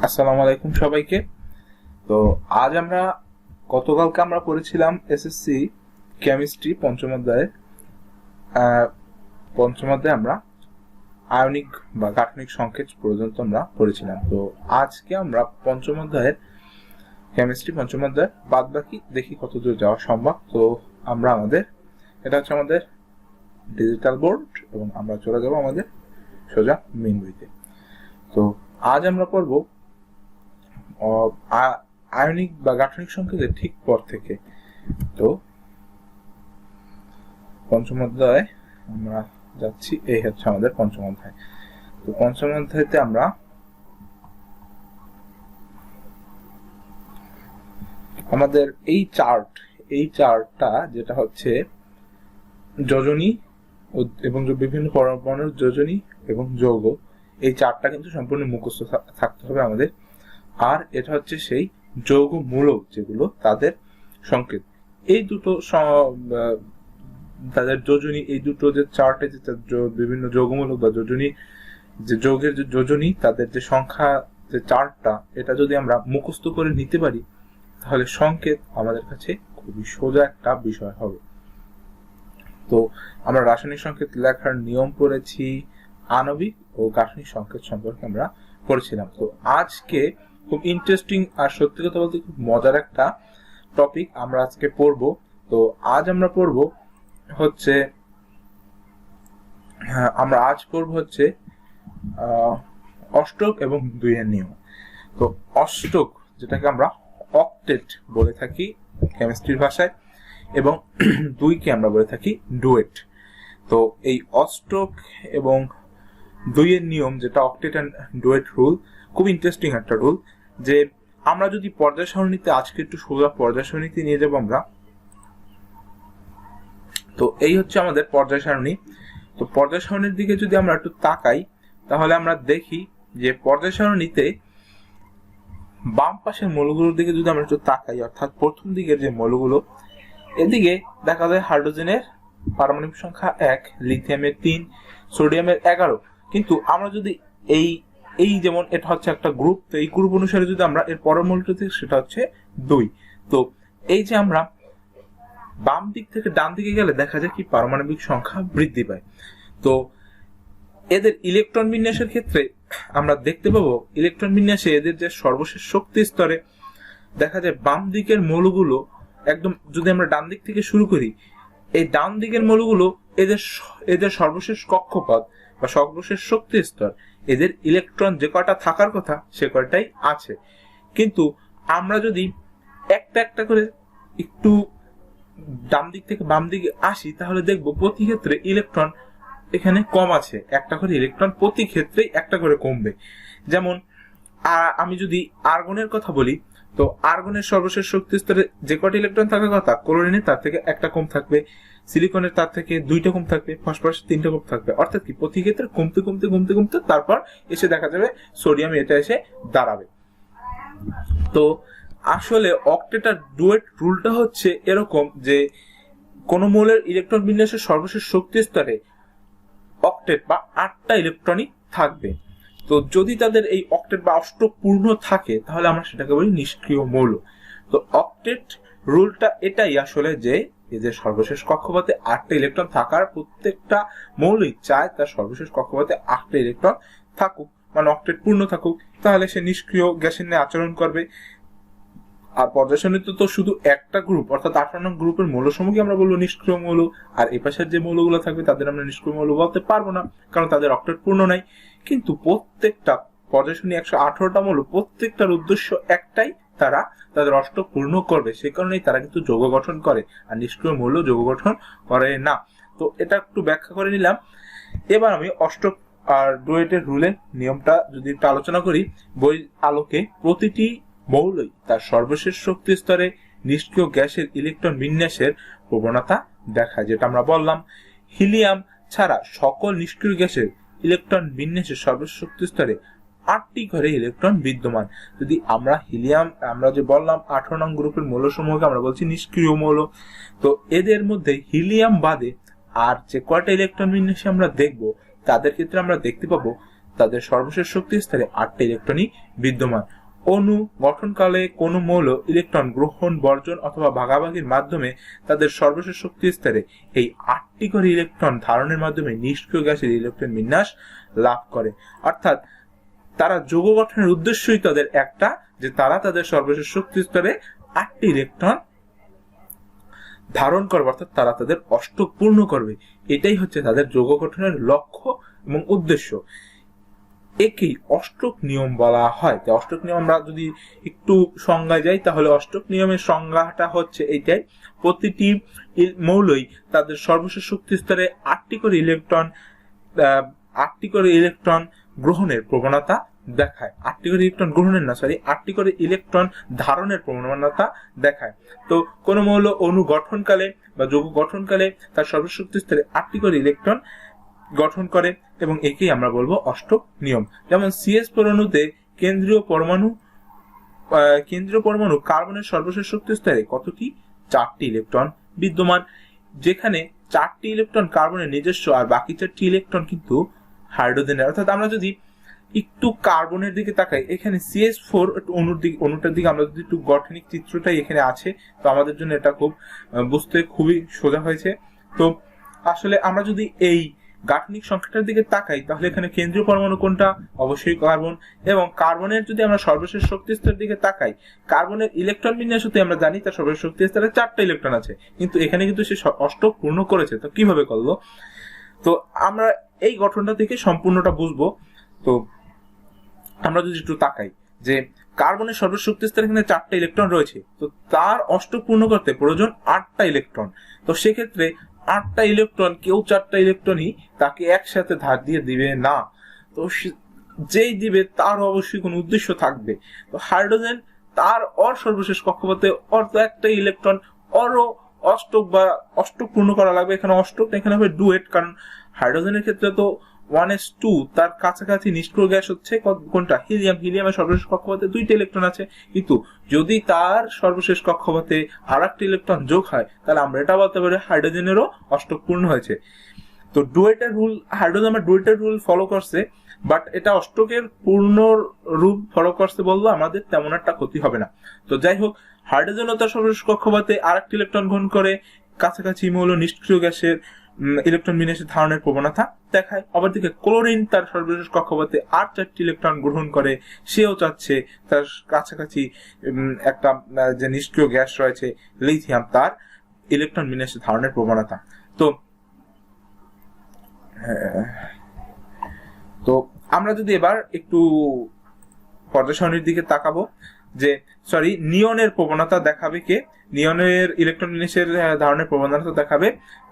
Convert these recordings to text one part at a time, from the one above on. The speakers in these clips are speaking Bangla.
আসসালামু আলাইকুম সবাইকে। তো আজ আমরা গতকালকে আমরা পড়েছিলাম এসএসসি কেমিস্ট্রি পঞ্চম অধ্যায়ে আমরা আয়নিক বা গাঠনিক সংকেত পর্যন্ত আমরা পড়েছিলাম। তো আজকে আমরা পঞ্চম অধ্যায়ের কেমিস্ট্রি পঞ্চম অধ্যায়ের বাদ বাকি দেখি কতদূর যাওয়া সম্ভব। তো আমরা এটা হচ্ছে আমাদের ডিজিটাল বোর্ড এবং আমরা চলে যাব আমাদের সোজা মেইন বইতে। তো আজ আমরা পড়ব আয়নিক বা গাঠনিক সংকেতের ঠিক পর থেকে। তো পঞ্চম অধ্যায়ে আমরা যাচ্ছি, এই হচ্ছে আমাদের পঞ্চম অধ্যায়। তো পঞ্চম অধ্যায়তে আমরা আমাদের এই চার্টটা যেটা হচ্ছে যোজনী এবং বিভিন্ন পরমাণুর যোজনী এবং যৌগ, এই চার্টটা কিন্তু সম্পূর্ণ মুখস্থ থাকতে হবে আমাদের। আর এটা হচ্ছে সেই যৌগ মূলক যেগুলো তাদের সংকেত, এই দুটো তাদের যোজনী, এই দুটো যে চার্টে যে বিভিন্ন যৌগমূলক বা যোজনী, যে যৌগের যে যোজনী তাদের যে সংখ্যা, যে চার্টটা, এটা যদি আমরা মুখস্থ করে নিতে পারি তাহলে সংকেত আমাদের কাছে খুবই সোজা একটা বিষয় হবে। তো আমরা রাসায়নিক সংকেত লেখার নিয়ম পড়েছি, আণবিক ও গাঠনিক সংকেত সম্পর্কে আমরা পড়েছিলাম। তো আজকে খুব ইন্টারেস্টিং আর সত্যি কথা বলতে খুব মজার একটা টপিক আমরা আজকে পড়বো। তো আজ আমরা পড়বো হচ্ছে অষ্টক এবং দুইয়ের নিয়ম। তো অষ্টক, যেটাকে আমরা অক্টেট বলে থাকি কেমিস্ট্রির ভাষায়, এবং দুইকে আমরা বলে থাকি ডুয়েট। তো এই অষ্টক এবং দুইয়ের নিয়ম, যেটা অক্টেট এন্ড ডুয়েট রুল, খুব ইন্টারেস্টিং একটা রুল। যে আমরা যদি পর্যায় সারণীতে, আজকে একটু সোজা পর্যায় সারণীতে নিয়ে যাব আমরা। তো এই হচ্ছে আমাদের পর্যায় সারণী। তো পর্যায় সারণীর দিকে যদি আমরা একটু তাকাই তাহলে আমরা দেখি যে পর্যায় সারণীতে বাম পাশের মৌলগুলোর দিকে যদি আমরা একটু তাকাই, অর্থাৎ প্রথম দিকের যে মৌলগুলো, এদিকে দেখা যায় হাইড্রোজেনের পারমাণবিক সংখ্যা 1, লিথিয়ামের 3, সোডিয়ামের 11। কিন্তু আমরা যদি এই যেমন এটা হচ্ছে একটা গ্রুপ, তো এই গ্রুপ অনুসারে যদি আমরা এর পরের মৌলটা দিই সেটা হচ্ছে 2। তো এই যে আমরা বাম দিক থেকে ডান দিকে গেলে দেখা যায় কি পারমাণবিক সংখ্যা বৃদ্ধি পায়। তো এদের ইলেকট্রন বিন্যাসের ক্ষেত্রে আমরা দেখতে পাবো, ইলেকট্রন বিন্যাসে এদের যে সর্বশেষ শক্তি স্তরে দেখা যায় বাম দিকের মৌলগুলো একদম, যদি আমরা ডান দিক থেকে শুরু করি, এই ডান দিকের মৌলগুলো এদের সর্বশেষ কক্ষপথ বা সর্বশেষ শক্তি স্তর, এদের ইলেকট্রন যে কয়টা থাকার কথা সে কয়টাই আছে। কিন্তু আমরা যদি একটা একটা করে একটু ডান দিক থেকে বাম দিকে আসি তাহলে দেখবো প্রতি ক্ষেত্রে ইলেকট্রন এখানে কম আছে, একটা করে ইলেকট্রন প্রতি ক্ষেত্রেই একটা করে কমবে। যেমন আমি যদি আর্গনের কথা বলি, তো আর্গনের সর্বশেষ শক্তি স্তরে যে কয়টা ইলেকট্রন থাকার কথা, ক্লোরিনের তার থেকে একটা কম থাকবে, সিলিকনের তার থেকে 2টা কম থাকবে, ফসফরাসের 3টা কম থাকবে। অর্থাৎ কি প্রতি ক্ষেত্রে কমতে কমতে কমতে কমতে তারপর এসে দেখা যাবে সোডিয়াম এটা এসে দাঁড়াবে। তো আসলে অক্টেট আর ডুয়েট রুলটা হচ্ছে এরকম যে কোন মৌলের ইলেকট্রন বিন্যাসের সর্বশেষ শক্তি স্তরে অক্টেট বা 8টা ইলেকট্রনই থাকবে। তো যদি তাদের এই অক্টেট বা অষ্টক পূর্ণ থাকে তাহলে আমরা সেটাকে বলি নিষ্ক্রিয় মৌল। তো অক্টেট রুলটা এটাই আসলে যে এদের সর্বশেষ কক্ষপথে 8টা ইলেকট্রন থাকার, প্রত্যেকটা মৌলই চায় তার সর্বশেষ কক্ষপথে 8টা ইলেকট্রন থাকুক, মানে অক্টেট পূর্ণ থাকুক, তাহলে সে নিষ্ক্রিয় গ্যাসের ন্যায় আচরণ করবে। আর পর্যায় সারণীতে তো শুধু একটা গ্রুপ, অর্থাৎ 18 নং গ্রুপের মৌলসমূহকে আমরা বলবো নিষ্ক্রিয় মৌল, আর এই পাশের যে মৌলগুলো থাকবে তাদের আমরা নিষ্ক্রিয় মৌল বলতে পারবো না, কারণ তাদের অক্টেট পূর্ণ নাই। কিন্তু প্রত্যেকটা পর্যায় সারণী 118টা মৌল, প্রত্যেকটার উদ্দেশ্য একটাই, তারা তাদের অষ্টক পূর্ণ করবে। সেই কারণেই তারা কিন্তু যৌগ গঠন করে, আর নিষ্ক্রিয় মৌল যৌগ গঠন করে না। তো এটা একটু ব্যাখ্যা করে নিলাম। এবার আমি অষ্টক আর ডুয়েটের রুলের নিয়মটা যদি একটু আলোচনা করি। বই আলোকে প্রতিটি মৌলই তার সর্বশেষ শক্তি স্তরে নিষ্ক্রিয় গ্যাসের ইলেকট্রন বিন্যাসের প্রবণতা দেখায়, যেটা আমরা বললাম। হিলিয়াম ছাড়া সকল নিষ্ক্রিয় গ্যাসের ইলেকট্রন বিন্যাসের সর্বশেষ শক্তি স্তরে 8টি করে ইলেকট্রন বিদ্যমান। যদি আমরা হিলিয়াম, আমরা যে বললাম 18 নং গ্রুপের মৌলসমূহকে আমরা বলছি নিষ্ক্রিয় মৌল। তো এদের মধ্যে হিলিয়াম বাদে আর যে কয়টা ইলেকট্রন বিন্যাসে আমরা দেখব তাদের ক্ষেত্রে আমরা দেখতে পাবো তাদের সর্বশেষ শক্তি স্তরে 8টি ইলেকট্রনই বিদ্যমান। অণু গঠনকালে কোন মৌল ইলেকট্রন গ্রহণ, বর্জন অথবা ভাগাভাগির মাধ্যমে তাদের সর্বশেষ শক্তি স্তরে এই 8টি করে ইলেকট্রন ধারণের মাধ্যমে নিষ্ক্রিয় গ্যাসের ইলেকট্রন বিন্যাস লাভ করে। অর্থাৎ তারা যৌগ গঠনের উদ্দেশ্যই তাদের একটা, যে তারা তাদের সর্বশেষ শক্তি স্তরে 8টি ইলেকট্রন ধারণ করবে, অর্থাৎ তারা তাদের অষ্টক পূর্ণ করবে। এটাই হচ্ছে তাদের যৌগ গঠনের লক্ষ্য এবং উদ্দেশ্য। একেই অষ্টক নিয়ম বলা হয়। অষ্টক নিয়ম আমরা যদি একটু সংজ্ঞায় যাই, তাহলে অষ্টক নিয়মের সংজ্ঞাটা হচ্ছে এইটাই: প্রতিটি মৌলই তাদের সর্বশেষ শক্তি স্তরে 8টি করে ইলেকট্রন গ্রহণের প্রবণতা দেখায়। 8টি করে ইলেকট্রন গ্রহণের না, 8টি করে ইলেকট্রন ধারণের প্রবণতা দেখায়। তো কোন মৌল অণু গঠনকালে বা যৌগ গঠনকালে তার সর্বশেষ শক্তি স্তরে 8টি করে ইলেকট্রন গঠন করে, এবং একেই আমরা বলবো অষ্টক নিয়ম। যেমন CH4 অণুতে কেন্দ্রীয় পরমাণু কার্বনের সর্বশেষ শক্তি স্তরে কতটি? 4টি ইলেকট্রন বিদ্যমান, যেখানে 4টি ইলেকট্রন কার্বনের নিজস্ব আর বাকি 4টি ইলেকট্রন কিন্তু হাইড্রোজেনের। অর্থাৎ আমরা যদি একটু কার্বনের দিকে তাকাই, এখানে CH4 অণুটার দিকে আমরা যদি একটু গঠনিক চিত্রটাই এখানে আছে, তো আমাদের জন্য এটা বুঝতে খুবই সোজা হয়েছে। তো আসলে আমরা যদি এই গাঠনিক সংখ্যাটার দিকে তাকাই, তাহলে এখানে কেন্দ্রীয় পরমাণু কোনটা? অবশ্যই কার্বন। এবং কার্বনের যদি আমরা সর্বশেষ শক্তি স্তরের দিকে তাকাই, কার্বনের ইলেকট্রন বিন্যাস হতে আমরা জানি তার সর্বশেষ শক্তি স্তরে 4টা ইলেকট্রন আছে, কিন্তু এখানে কিন্তু সে অষ্টক পূর্ণ করেছে। তো কিভাবে করলো? তো আমরা এই গঠনটা থেকে সম্পূর্ণটা বুঝবো। তো আমরা যদি একটু তাকাই যে কার্বনের সর্বশেষ শক্তি স্তরে এখানে 4টা ইলেকট্রন রয়েছে, তো তার অষ্টক পূর্ণ করতে প্রয়োজন 8টা ইলেকট্রন। তো সেক্ষেত্রে 8টা ইলেকট্রন, কেউ 4টা ইলেকট্রনই তাকে একসাথে ধার দিয়ে দিবে না। তো যেই দিবে তার অবশ্যই কোনো উদ্দেশ্য থাকবে। তো হাইড্রোজেন তার সর্বশেষ কক্ষপথে তো একটা ইলেকট্রন অষ্টক পূর্ণ করা লাগবে। এখানে অষ্টক, এখানে হবে ডুয়েট, কারণ হাইড্রোজেনের ক্ষেত্রে তো 1s2 তার কাছাকাছি নিষ্ক্রিয় গ্যাস হচ্ছে কোনটা? হিলিয়ামের সর্বশেষ কক্ষপথে 2টা ইলেকট্রন আছে, কিন্তু যদি তার সর্বশেষ কক্ষপথে আরেকটা ইলেকট্রন যোগ হয়, তাহলে আমরা এটা বলতে পারি হাইড্রোজেনেরও অষ্টক পূর্ণ হয়েছে। তো হাইড্রোজেন ডুয়েটের রুল ফলো করছে, বাট এটা অষ্টকের পূর্ণ রূপ ফলো করছে বললো আমাদের তেমন একটা ক্ষতি হবে না। তো যাই হোক, হাইড্রোজেনও তার সর্বশেষ কক্ষপথে আরেকটা ইলেকট্রন গ্রহণ করে কাছাকাছি মৌল নিষ্ক্রিয় গ্যাসের ইলেকট্রন বিন্যাসের ধারণের প্রবণতা দেখায়। আবার দিকে ক্লোরিন তার সর্বশেষ কক্ষপথে 8টি ইলেকট্রন গ্রহণ করে, সেও চাচ্ছে তার কাছাকাছি একটা যে নিষ্ক্রিয় গ্যাস রয়েছে লিথিয়াম, তার ইলেকট্রন বিন্যাসের ধারণের প্রবণতা। তো আমরা যদি এবার একটু পর্যায় সারণীর দিকে তাকাবো, যে নিয়নের প্রবণতা দেখাবে কে? নিয়নের ইলেকট্রন বিন্যাসের ধারণের প্রবণতা দেখাবে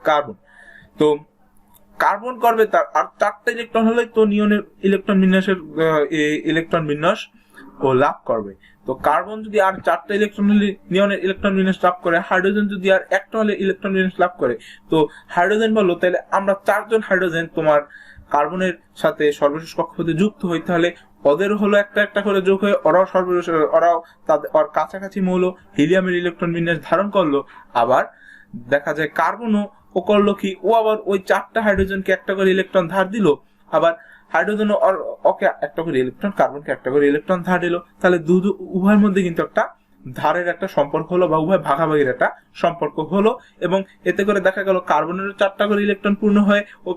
কার্বন। তো কার্বন করবে তার আর 4টা ইলেকট্রন হলে তো নিয়নের ইলেকট্রন বিন্যাস ও লাভ করবে। তো কার্বন যদি আর 4টা ইলেকট্রন হলে নিয়নের ইলেকট্রন বিন্যাস লাভ করে, হাইড্রোজেন যদি আর একটা হলে ইলেকট্রন বিন্যাস লাভ করে, তো হাইড্রোজেন বললো তাহলে আমরা 4জন হাইড্রোজেন তোমার কার্বনের সাথে সর্বশেষ কক্ষপথে যুক্ত হই, তাহলে ওদেরও হলো একটা করে যোগ হয়ে ওরাও তাদের কাছাকাছি মৌল হিলিয়ামের ইলেকট্রন বিন্যাস ধারণ করলো। আবার দেখা যায় কার্বনও করলো কি, ও আবার ওই 4টা হাইড্রোজেনকে একটা করে ইলেকট্রন ধার দিল, আবার হাইড্রোজেন ওকে একটা করে ইলেকট্রন, কার্বনকে একটা করে ইলেকট্রন ধার দিল। তাহলে উভয়ের মধ্যে কিন্তু একটা ধারের একটা সম্পর্ক হলো, বা উভয় ভাগাভাগির একটা সম্পর্ক হলো, এবং এতে করে দেখা গেল কার্বনের 4টা করে ইলেকট্রন পূর্ণ হয়ে ও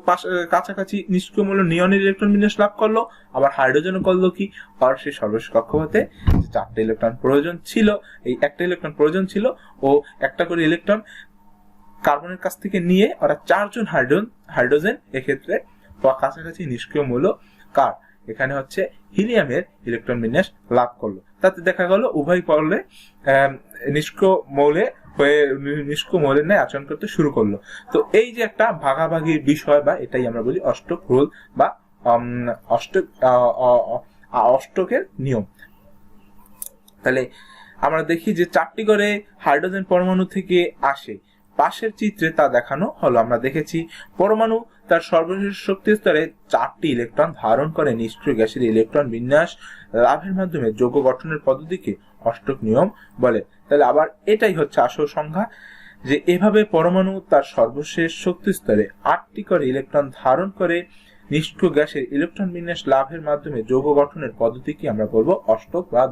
কাছাকাছি নিষ্ক্রিয় মৌল নিয়নের ইলেকট্রন বিন্যাস লাভ করলো। আবার হাইড্রোজেনও করলো কি, আর সেই সর্বশেষ কক্ষপথে 4টা ইলেকট্রন প্রয়োজন ছিল, এই একটা ইলেকট্রন প্রয়োজন ছিল, ও একটা করে ইলেকট্রন কার্বনের কাছ থেকে নিয়ে ওরা 4জন হাইড্রোজেন এক্ষেত্রে কাছাকাছি নিষ্ক্রিয় মৌল কার এখানে হচ্ছে হিলিয়ামের ইলেকট্রন বিন্যাস লাভ করলো। তাতে দেখা গেল উভয় পরলে নিষ্ক্রিয় মৌলের ন্যায় আচরণ করতে শুরু করলো। তো এই যে একটা ভাগাভাগির বিষয়, বা এটাই আমরা বলি অষ্টক রুল বা অষ্টকের নিয়ম। তাহলে আমরা দেখি যে 4টি করে হাইড্রোজেন পরমাণু থেকে আসে, পাশের চিত্রে তা দেখানো হলো। আমরা দেখেছি পরমাণু তার সর্বশেষ শক্তি স্তরে 4টি ইলেকট্রন ধারণ করে নিষ্ক্রিয় গ্যাসের ইলেকট্রন বিন্যাস লাভের মাধ্যমে যৌগ গঠনের পদ্ধতিকে অষ্টক নিয়ম বলে। তাহলে আবার এটাই হচ্ছে আসল সংজ্ঞা, যে এভাবে পরমাণু তার সর্বশেষ শক্তি স্তরে 8টি করে ইলেকট্রন ধারণ করে নিষ্ক্রিয় গ্যাসের ইলেকট্রন বিন্যাস লাভের মাধ্যমে যৌগ গঠনের পদ্ধতিকে আমরা বলবো অষ্টক বা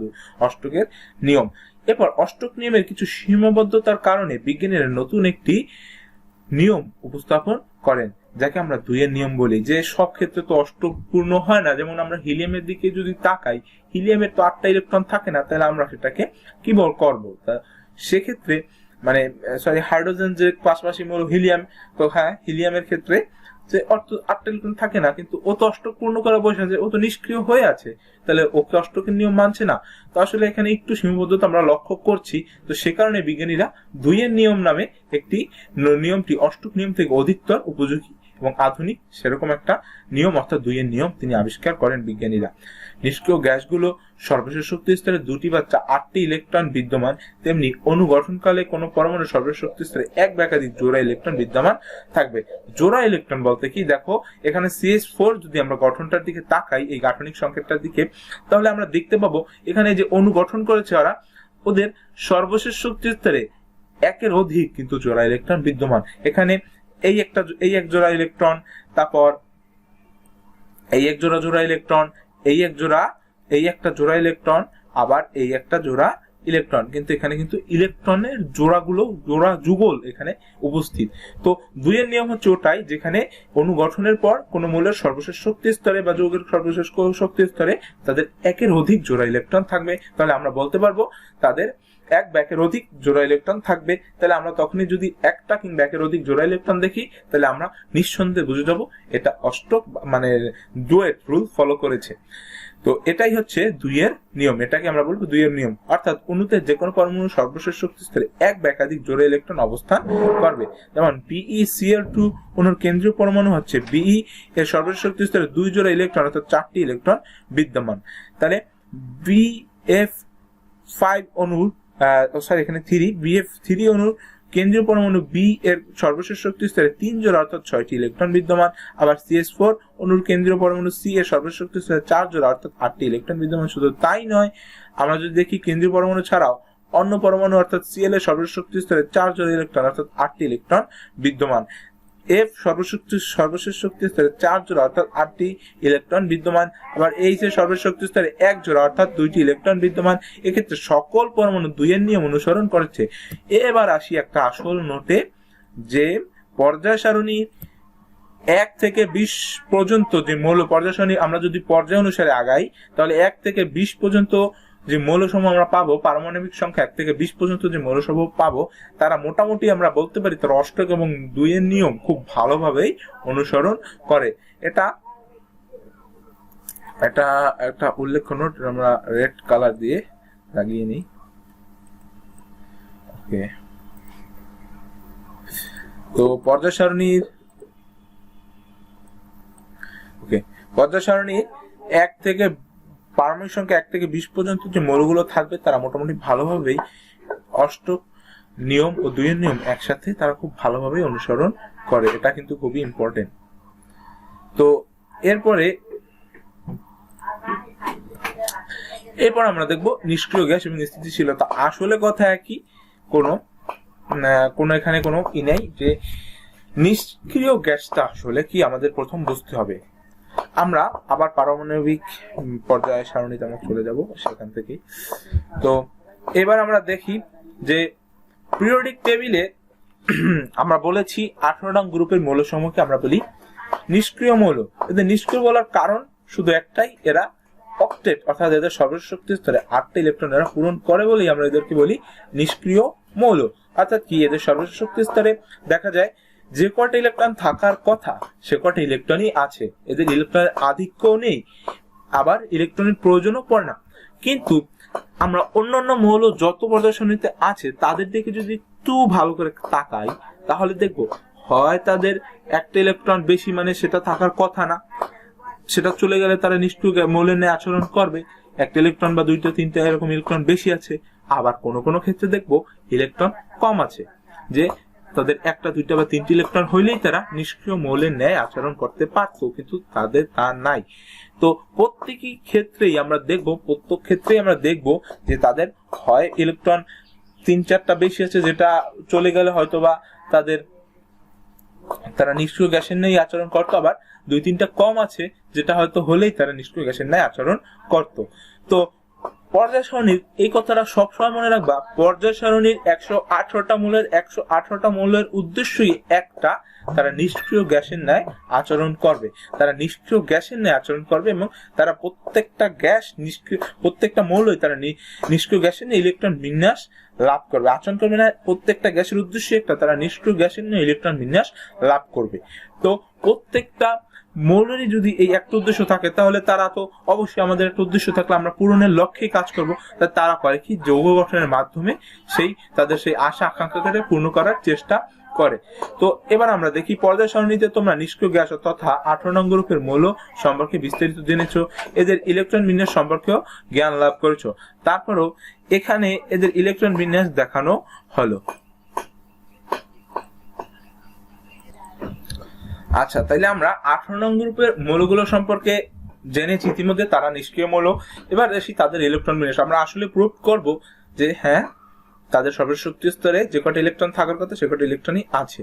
অষ্টকের নিয়ম। এরপর অষ্টক নিয়মের কিছু সীমাবদ্ধতার কারণে বিজ্ঞানীরা নতুন একটি নিয়ম উপস্থাপন করেন, যাকে আমরা 2-এর নিয়ম বলি। যে সব ক্ষেত্রে তো অষ্টক পূর্ণ হয় না, যেমন আমরা হিলিয়ামের দিকে যদি তাকাই, হিলিয়ামের তো 8টা ইলেকট্রন থাকে না, তাহলে আমরা সেটাকে কি করবো? সেক্ষেত্রে মানে হাইড্রোজেন যে পাশাপাশি মূল হিলিয়াম, তো হ্যাঁ হিলিয়ামের ক্ষেত্রে যে 8টা ইলেকট্রন থাকে না, কিন্তু ও তো অষ্টক পূর্ণ করা বসে আছে, ও তো নিষ্ক্রিয় হয়ে আছে, তাহলে ওকে অষ্টকের নিয়ম মানছে না। তো আসলে এখানে একটু সীমাবদ্ধতা আমরা লক্ষ্য করছি। তো সে কারণে বিজ্ঞানীরা 2-এর নিয়ম নামে একটি নিয়মটি অষ্টক নিয়ম থেকে অধিকতর উপযোগী এবং আধুনিক সেরকম একটা নিয়ম অর্থাৎ 2-এর নিয়ম তিনি আবিষ্কার করেন বিজ্ঞানীরা। নিষ্ক্রিয় গ্যাসগুলো সর্বশেষ শক্তি স্তরে 2টি বা 8টি ইলেকট্রন বিদ্যমান, তেমনি অণু গঠনকালে কোনো পরমাণু সর্বশেষ শক্তি স্তরে এক বা একাধিক জোড়া ইলেকট্রন বিদ্যমান থাকবে। জোড়া ইলেকট্রন বলতে কি, দেখো এখানে CH4 যদি আমরা গঠনটার দিকে তাকাই, এই গাঠনিক সংকেতটার দিকে, তাহলে আমরা দেখতে পাবো এখানে যে অণু গঠন করেছে ওরা, ওদের সর্বশেষ শক্তি স্তরে একের অধিক কিন্তু জোড়া ইলেকট্রন বিদ্যমান। এখানে এই এক জোড়া ইলেকট্রন, তারপর এই এক জোড়া ইলেকট্রন, এই একটা জোড়া ইলেকট্রন, আবার এই একটা জোড়া ইলেকট্রন, কিন্তু এখানে কিন্তু ইলেকট্রনের জোড়া যুগল এখানে উপস্থিত। তো 2-এর নিয়ম হচ্ছে ওটাই, যেখানে অণু গঠনের পর কোন মৌলের সর্বশেষ শক্তি স্তরে বা যৌগের সর্বশেষ শক্তি স্তরে তাদের একের অধিক জোড়া ইলেকট্রন থাকবে। তাহলে আমরা বলতে পারবো তাদের এক বা একের অধিক জোড়া ইলেকট্রন থাকবে। তাহলে আমরা তখনই যদি একটা কিংবা একের অধিক জোড়া ইলেকট্রন দেখি, তাহলে আমরা নিঃসন্দেহে বুঝে যাবো এটা অষ্টক মানে ডুয়েট রুল ফলো করেছে। তো এটাই হচ্ছে 2-এর নিয়ম, এটাকে আমরা বলবো 2-এর নিয়ম। অর্থাৎ অণুতে যে কোনো পরমাণু সর্বশেষ শক্তি স্তরে এক বা একাধিক জোড়া ইলেকট্রন অবস্থান করবে। যেমন BeCl2 অণুর কেন্দ্রীয় পরমাণু হচ্ছে Be, এর সর্বশেষ শক্তি স্তরে 2 জোড়া ইলেকট্রন অর্থাৎ 4টি ইলেকট্রন বিদ্যমান। তাহলে BF5 অণুর এখানে 3 BF3 অণুর কেন্দ্রীয় পরমাণু B এর সর্বশেষ শক্তি স্তরে 3 জোড়া অর্থাৎ 6টি ইলেকট্রন বিদ্যমান। আবার CH4 অণুর কেন্দ্রীয় পরমাণু C এর সর্বশেষ শক্তি স্তরে 4 জোড়া অর্থাৎ 8টি ইলেকট্রন বিদ্যমান। শুধু তাই নয়, আমরা যদি দেখি কেন্দ্রীয় পরমাণু ছাড়াও অন্য পরমাণু অর্থাৎ Cl এর সর্বশেষ শক্তি স্তরে 4 জোড়া ইলেকট্রন অর্থাৎ 8টি ইলেকট্রন বিদ্যমান। F সর্বশেষ শক্তি স্তরে 4 জোড়া অর্থাৎ 8টি ইলেকট্রন বিদ্যমান। আবার H এর সর্বশেষ শক্তি স্তরে 1 জোড়া অর্থাৎ 2টি ইলেকট্রন বিদ্যমান। এক্ষেত্রে সকল পরমাণু 2-এর নিয়ম অনুসরণ করেছে। এবার আসি একটা আসল নোটে, যে পর্যায় সারণী 1 থেকে 20 পর্যন্ত যে মৌল পর্যায় সারণী আমরা যদি পর্যায় অনুসারে আগাই, তাহলে 1 থেকে 20 পর্যন্ত যে মৌলসমূহ আমরা পাবো, পারমাণবিক সংখ্যা 1 থেকে 20 পর্যন্ত যে মৌলসমূহ পাবো, তারা মোটামুটি আমরা বলতে পারি তারা অষ্টক এবং 2-এর নিয়ম খুব ভালোভাবেই অনুসরণ করে। এটা একটা উল্লেখ্য নোট, আমরা রেড কালার দিয়ে লাগিয়ে নিই। ওকে, তো পর্যায় সারণীর 1 থেকে পারমাণবিক সংখ্যা 1 থেকে 20 পর্যন্ত যে মৌলগুলো থাকবে, তারা মোটামুটি ভালোভাবেই অষ্টক নিয়ম ও 2-এর নিয়ম একসাথে তারা খুব ভালোভাবেই অনুসরণ করে। এটা কিন্তু খুবই ইম্পর্টেন্ট। তো এরপর আমরা দেখবো নিষ্ক্রিয় গ্যাস এবং স্থিতিশীলতা। আসলে কথা একই, কোনো এখানে কোনো ই নেই যে নিষ্ক্রিয় গ্যাসটা আসলে কি আমাদের প্রথম বুঝতে হবে। আমরা আবার পারমাণবিক পর্যায় সারণীতে আমরা চলে যাব সেখান থেকে। তো এবার আমরা দেখি যে পিরিয়ডিক টেবিলে আমরা বলেছি 18 নং গ্রুপের মৌলসমূহকে আমরা বলি নিষ্ক্রিয় মৌল। এদের নিষ্ক্রিয় বলার কারণ শুধু একটাই, এরা অক্টেট অর্থাৎ এদের সর্বশেষ শক্তি স্তরে 8টা ইলেকট্রন এরা পূরণ করে বলেই আমরা এদেরকে বলি নিষ্ক্রিয় মৌল। অর্থাৎ কি, এদের সর্বশেষ শক্তি স্তরে দেখা যায় যে কটা ইলেকট্রন থাকার কথা সে কটা ইলেকট্রনই আছে, এদের ইলেকট্রনের আধিক্যও নেই, আবার ইলেকট্রনের প্রয়োজনও পড়ে না। কিন্তু আমরা অন্যান্য মৌল যত পর্যায় সারণীতে আছে তাদের দিকে যদি একটু ভালো করে তাকাই, তাহলে দেখবো হয় তাদের একটা ইলেকট্রন বেশি, মানে সেটা থাকার কথা না, সেটা চলে গেলে তারা নিষ্ক্রিয় মৌলের ন্যায় আচরণ করবে। একটা ইলেকট্রন বা 2টা 3টা এরকম ইলেকট্রন বেশি আছে। আবার কোনো ক্ষেত্রে দেখবো ইলেকট্রন কম আছে, যে তাদের 1টা 2টা বা 3টি ইলেকট্রন হইলেই তারা নিষ্ক্রিয় মৌলের ন্যায় আচরণ করতে পারতো, কিন্তু তাদের তা নাই। তো প্রত্যেক ক্ষেত্রেই আমরা দেখবো যে তাদের হয় ইলেকট্রন 3-4টা বেশি আছে, যেটা চলে গেলে হয়তোবা তাদের তারা নিষ্ক্রিয় গ্যাসের ন্যায় আচরণ করতো, আবার 2-3টা কম আছে যেটা হয়তো হলেই তারা নিষ্ক্রিয় গ্যাসের ন্যায় আচরণ করতো। তো পর্যায় সারণীর এই কথাটা সবসময় মনে রাখবা, পর্যায় সারণীর 118টা মৌলের উদ্দেশ্যই একটা, তারা নিষ্ক্রিয় গ্যাসের ন্যায় আচরণ করবে। তারা নিষ্ক্রিয় গ্যাসের ন্যায় আচরণ করবে এবং তারা প্রত্যেকটা মৌলই তারা নিষ্ক্রিয় গ্যাসের ন্যায় ইলেকট্রন বিন্যাস লাভ করবে। আচরণ করবে না, প্রত্যেকটা গ্যাসের উদ্দেশ্যই একটা, তারা নিষ্ক্রিয় গ্যাসের ন্যায় ইলেকট্রন বিন্যাস লাভ করবে। তো প্রত্যেকটা মৌলেরই যদি এই একটা উদ্দেশ্য থাকে, তাহলে তারা তো অবশ্যই, আমাদের একটা উদ্দেশ্য থাকলে আমরা পূরণের লক্ষ্যে কাজ করব। তারা করে কি, যৌগ গঠনের মাধ্যমে তাদের সেই আশা আকাঙ্ক্ষাকে পূর্ণ করার চেষ্টা করে। তো এবার আমরা দেখি পর্যায় সারণীতে তোমরা নিষ্ক্রিয় গ্যাস তথা 18 নং গ্রুপের মৌল সম্পর্কে বিস্তারিত জেনেছো, এদের ইলেকট্রন বিন্যাস সম্পর্কেও জ্ঞান লাভ করেছো। তারপরও এখানে এদের ইলেকট্রন বিন্যাস দেখানো হলো। আচ্ছা, তাইলে আমরা 18 নং গ্রুপের মৌলগুলো সম্পর্কে জেনেছি ইতিমধ্যে, তারা নিষ্ক্রিয় মৌল। এবার আসি তাদের ইলেকট্রন বিন্যাস। আমরা আসলে প্রুভ করব যে হ্যাঁ, তাদের সর্বোচ্চ শক্তি স্তরে যে কটা ইলেকট্রন থাকার কথা সে কটা ইলেকট্রনই আছে।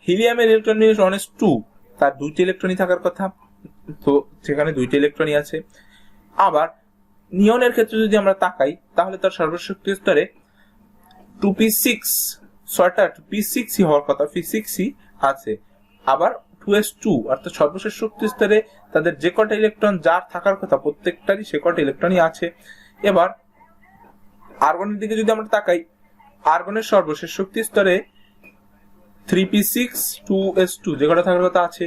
হিলিয়ামের ইলেকট্রন বিন্যাস 1s2, তার 2টি ইলেকট্রনই থাকার কথা, তো সেখানে 2টি ইলেকট্রনই আছে। আবার নিয়নের ক্ষেত্রে যদি আমরা তাকাই, তাহলে তার সর্বোচ্চ শক্তি স্তরে 2p6 2p6ই হওয়ার কথা, p6ই আছে। আবার 2s2 অর্থাৎ সর্বশেষ শক্তি স্তরে তাদের যে কটা ইলেকট্রন যার থাকার কথা প্রত্যেকটারই সে কটা ইলেকট্রনই আছে। এবার আর্গনের দিকে যদি আমরা তাকাই, আর্গনের সর্বশেষ শক্তি স্তরে 3p6 2s2 যে কটা থাকার কথা আছে,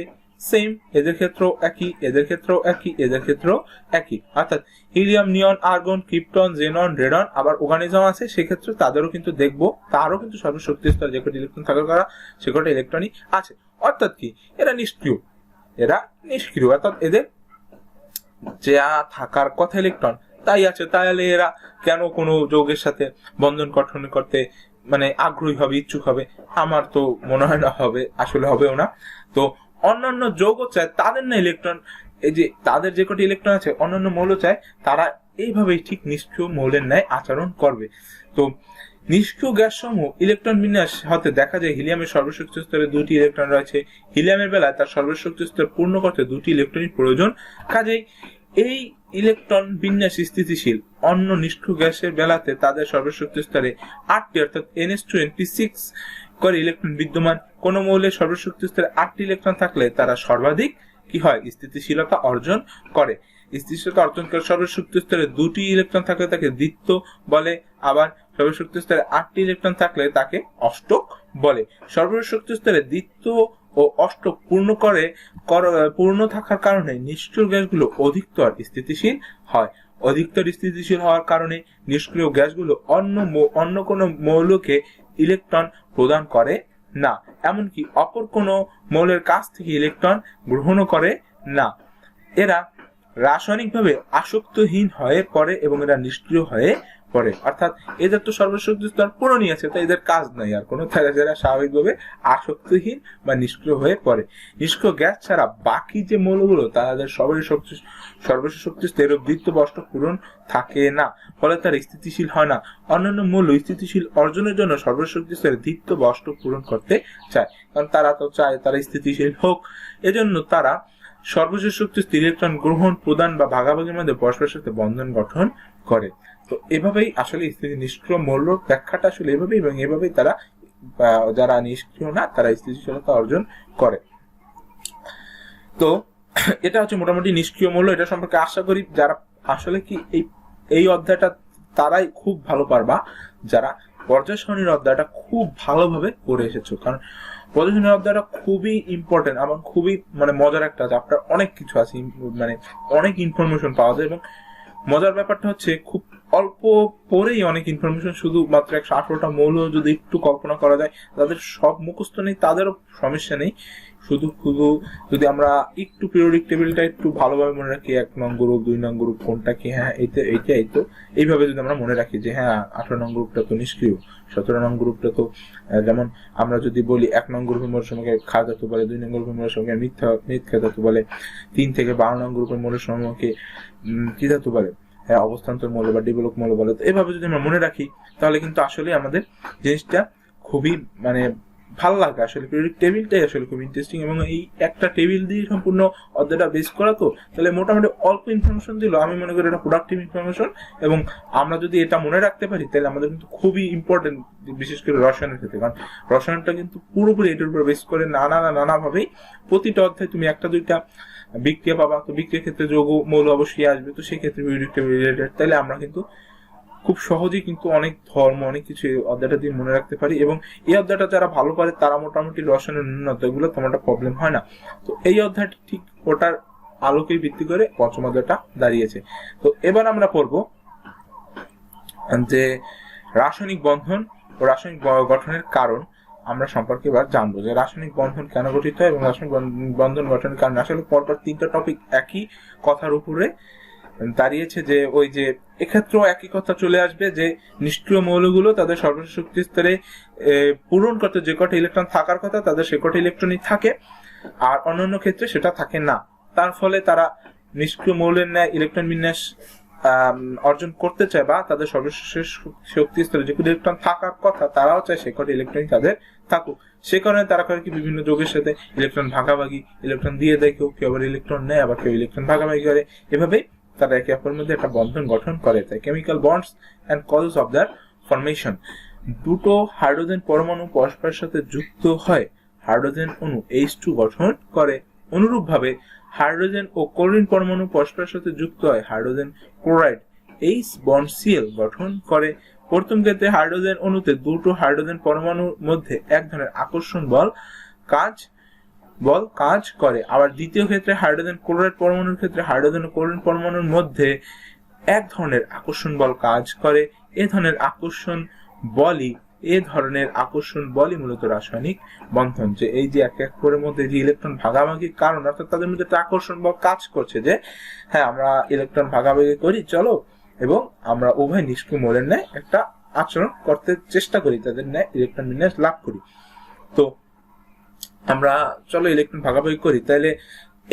সেম, এদের ক্ষেত্রেও একই, এদের ক্ষেত্রেও একই, এদের ক্ষেত্রেও একই। অর্থাৎ হিলিয়াম, নিয়ন, আর্গন, ক্রিপ্টন, জেনন, রেডন, আবার অর্গানিজম আছে, সেক্ষেত্রে তাদেরও কিন্তু দেখবো, তারও কিন্তু সর্বোচ্চ শক্তি স্তরে যে কটা ইলেকট্রন থাকার কথা সে কটা ইলেকট্রনই আছে। অর্থাৎ কি, এরা নিষ্ক্রিয়, অর্থাৎ এদের যা থাকার কথা ইলেকট্রন তাই আছে। তাহলে এরা কেন কোনো যৌগের সাথে বন্ধন গঠন করতে আগ্রহী হবে, ইচ্ছুক হবে? আমার তো মনে হয় না হবে, আসলে হবেও না। তো অন্যান্য যৌগ চায় তাদের না ইলেকট্রন, এই যে তাদের যে কটি ইলেকট্রন আছে অন্যান্য মৌল চায়, তারা এইভাবেই ঠিক নিষ্ক্রিয় মৌলের ন্যায় আচরণ করবে। তো নিষ্ক্রিয় গ্যাস সমূহ ইলেকট্রন বিন্যাস হতে দেখা যায় হিলিয়ামের সর্বশক্তি স্তরে 2টি ইলেকট্রন রয়েছে। হিলিয়ামের বেলায় তার সর্বশক্তি স্তর পূর্ণ করতে 2টি ইলেকট্রনের প্রয়োজন, কাজেই এই ইলেকট্রন বিন্যাস স্থিতিশীল। অন্য নিষ্ক্রিয় গ্যাসের বেলাতে তাদের সর্বশক্তি স্তরে 8টি অর্থাৎ NH2 করে ইলেকট্রন বিদ্যমান। কোন মৌলের সর্বশক্তি স্তরে 8টি ইলেকট্রন থাকলে তারা সর্বাধিক কি হয়, স্থিতিশীলতা অর্জন করে। স্থিতিশীলতা অর্জন করে সর্বশক্তি স্তরে 2টি ইলেকট্রন থাকলে তাকে দ্বিত্ব বলে, আবার সর্বশক্তি স্তরে 8টি ইলেকট্রন থাকলে তাকে অষ্টক বলে। সর্বশক্তি স্তরে দ্বিত্ব ও অষ্টক পূর্ণ থাকার কারণে নিষ্ক্রিয় গ্যাসগুলো অধিকতর স্থিতিশীল হয়। অধিকতর স্থিতিশীল হওয়ার কারণে নিষ্ক্রিয় গ্যাসগুলো অন্য কোনো মৌলকে ইলেকট্রন প্রদান করে না, এমনকি অপর কোনো মৌলের কাছ থেকে ইলেকট্রন গ্রহণও করে না। এরা রাসায়নিকভাবে আসক্তহীন হয়ে পড়ে এবং এরা নিষ্ক্রিয় হয়ে পড়ে। অর্থাৎ এদের তো সর্বশক্তি স্তর পূরণই আছে, তাই এদের কাজ নাই আর কোনো, যারা স্বাভাবিকভাবে আসক্তহীন বা নিষ্ক্রিয় হয়ে পড়ে। নিষ্ক্রিয় গ্যাস ছাড়া বাকি যে মৌলগুলো তাদের সর্বশেষ শক্তি স্তরে দ্বিত্ব বা অষ্টক পূরণ থাকে না, ফলে তারা স্থিতিশীল হয় না। অন্যান্য মৌল স্থিতিশীল অর্জনের জন্য সর্বশেষ শক্তি স্তরে দ্বিত্ব বা অষ্টক পূরণ করতে চায়, কারণ তারা তো চায় তারা স্থিতিশীল হোক। এজন্য তারা সর্বশেষ শক্তি ইলেকট্রন গ্রহণ, প্রদান বা ভাগাভাগির মধ্যে পরস্পরের সাথে বন্ধন গঠন করে। তো এভাবেই আসলে নিষ্ক্রিয় মৌল ব্যাখ্যাটা আসলে এভাবেই, এবং এভাবেই তারা যারা নিষ্ক্রিয় না তারা স্থিতিশীলতা অর্জন করে। তো এটা হচ্ছে মোটামুটি নিষ্ক্রিয় মৌল। এটা সম্পর্কে আশা করি যারা আসলে কি এই অধ্যায়টা তারাই খুব ভালো পারবা, যারা পর্যায় সারণীর অধ্যায়টা খুব ভালোভাবে পড়ে এসেছো, কারণ পর্যায় সারণীর অধ্যায়টা খুবই ইম্পর্টেন্ট এবং খুবই মজার একটা চ্যাপ্টার। অনেক কিছু আছে, অনেক ইনফরমেশন পাওয়া যায়, এবং মজার ব্যাপারটা হচ্ছে খুব অল্প পরেই অনেক ইনফরমেশন। শুধু মাত্র 118টা মৌল যদি একটু কল্পনা করা যায়, তাদের সব মুখস্থ নেই, তাদেরও সমস্যা নেই। শুধু যদি আমরা একটু পিরিয়ডিক টেবিলটা একটু ভালোভাবে মনে রাখি, 1 নং গ্রুপ, 2 নং গ্রুপ কোনটা কি, হ্যাঁ এইটা এইভাবে যদি আমরা মনে রাখি যে হ্যাঁ 18 নং গ্রুপটা তো নিষ্ক্রিয়, 17 নং গ্রুপটা তো, যেমন আমরা যদি বলি 1 নং গ্রুপের মৌলের সমূহকে ক্ষার ধাতু বলে, 2 নং গ্রুপের মৌলের সমূহকে মৃৎক্ষার ধাতু বলে, 3 থেকে 12 নং গ্রুপের মৌলের সমূহকে কি ধাতু বলে, অবস্থান্তর মৌল বা ডেভেলপ মৌল বলে। তো এভাবে যদি আমরা মনে রাখি তাহলে কিন্তু আসলে আমাদের জিনিসটা খুবই ভালো লাগে আসলে। পিরিয়ডিক টেবিলটাই আসলে খুব ইন্টারেস্টিং, এবং এই একটা টেবিল দিয়ে সম্পূর্ণ অধ্যায়টা বেস করা, তো তাহলে মোটামুটি অল্প ইনফরমেশন দিল, আমি মনে করি এটা প্রোডাক্টিভ ইনফরমেশন। এবং আমরা যদি এটা মনে রাখতে পারি তাহলে আমাদের কিন্তু খুবই ইম্পর্টেন্ট, বিশেষ করে রসায়নের ক্ষেত্রে, কারণ রসায়নটা কিন্তু পুরোপুরি এটার উপর বেস করে নানাভাবেই প্রতিটা অধ্যায় তুমি একটা দুইটা বিক্রিয়া পাবা। তো বিক্রিয়ার ক্ষেত্রে যৌগ মৌল অবশ্যই আসবে, তো সেই ক্ষেত্রে পিরিয়ডিক টেবিল রিলেটেড। তাহলে আমরা কিন্তু খুব সহজেই কিন্তু অনেক ধর্ম অনেক কিছু এই অধ্যায়টা দিয়ে মনে রাখতে পারি, এবং এই অধ্যায়টা যারা ভালো পারে তারা মোটামুটি রসায়নের অন্যান্য অধ্যায়গুলো তেমন একটা প্রবলেম হয় না। তো এই অধ্যায়টা ঠিক ওটার আলোকে ভিত্তি করে পঞ্চম অধ্যায়টা দাঁড়িয়েছে। তো এবার আমরা পড়বো যে রাসায়নিক বন্ধন ও রাসায়নিক গঠনের কারণ আমরা সম্পর্কে এবার জানবো, যে রাসায়নিক বন্ধন কেন গঠিত হয় এবং রাসায়নিক বন্ধন গঠনের কারণ। আসলে পরপর তিনটা টপিক একই কথার উপরে দাঁড়িয়েছে, যে ওই যে এক্ষেত্রেও একই কথা চলে আসবে, যে নিষ্ক্রিয় মৌলগুলো তাদের সর্বশেষ শক্তি স্তরে পূরণ করতে যে কটা ইলেকট্রন থাকার কথা তাদের সে কটা ইলেকট্রনই থাকে, আর অন্যান্য ক্ষেত্রে সেটা থাকে না। তার ফলে তারা নিষ্ক্রিয় মৌলের ন্যায় ইলেকট্রন বিন্যাস অর্জন করতে চায়, বা তাদের সর্বশেষ শক্তি স্তরে যে ইলেকট্রন থাকার কথা তারাও চায় সে কটা ইলেকট্রনই তাদের থাকুক। সে কারণে তারা করে কি বিভিন্ন যৌগের সাথে ইলেকট্রন ভাগাভাগি, ইলেকট্রন দিয়ে দেয়, কেউ আবার ইলেকট্রন নেয়, আবার কেউ ইলেকট্রন ভাগাভাগি করে। এভাবেই তারা একে অপরের মধ্যে একটা বন্ধন গঠন করে। তাই chemical bonds and causes of their formation, দুটো হাইড্রোজেন পরমাণু পরস্পরের সাথে যুক্ত হয় হাইড্রোজেন অণু H2 গঠন করে। অনুরূপভাবে হাইড্রোজেন ও ক্লোরিন পরমাণু পরস্পরের সাথে যুক্ত হয় hydrogen chloride H bond Cl গঠন করে। প্রথম ক্ষেত্রে হাইড্রোজেন অণুতে দুটো হাইড্রোজেন পরমাণুর মধ্যে এক ধরনের আকর্ষণ বল কাজ করে। আবার দ্বিতীয় ক্ষেত্রে হাইড্রোজেন ক্লোরাইড পরমাণুর ক্ষেত্রে হাইড্রোজেন ও ক্লোরিন পরমাণুর মধ্যে এক ধরনের আকর্ষণ বল কাজ করে। এ ধরনের আকর্ষণ বলই মূলত রাসায়নিক বন্ধন। যে এই যে এক এক করে মধ্যে যে ইলেকট্রন ভাগাভাগির কারণ, অর্থাৎ তাদের মধ্যে একটা আকর্ষণ বল কাজ করছে, যে হ্যাঁ আমরা ইলেকট্রন ভাগাভাগি করি চলো, এবং আমরা উভয় নিষ্ক্রিয় মৌলের ন্যায় একটা আচরণ করতে চেষ্টা করি, তাদের ন্যায় ইলেকট্রন বিন্যাস লাভ করি। তো আমরা চলো ইলেকট্রন ভাগাভাগি করি, তাহলে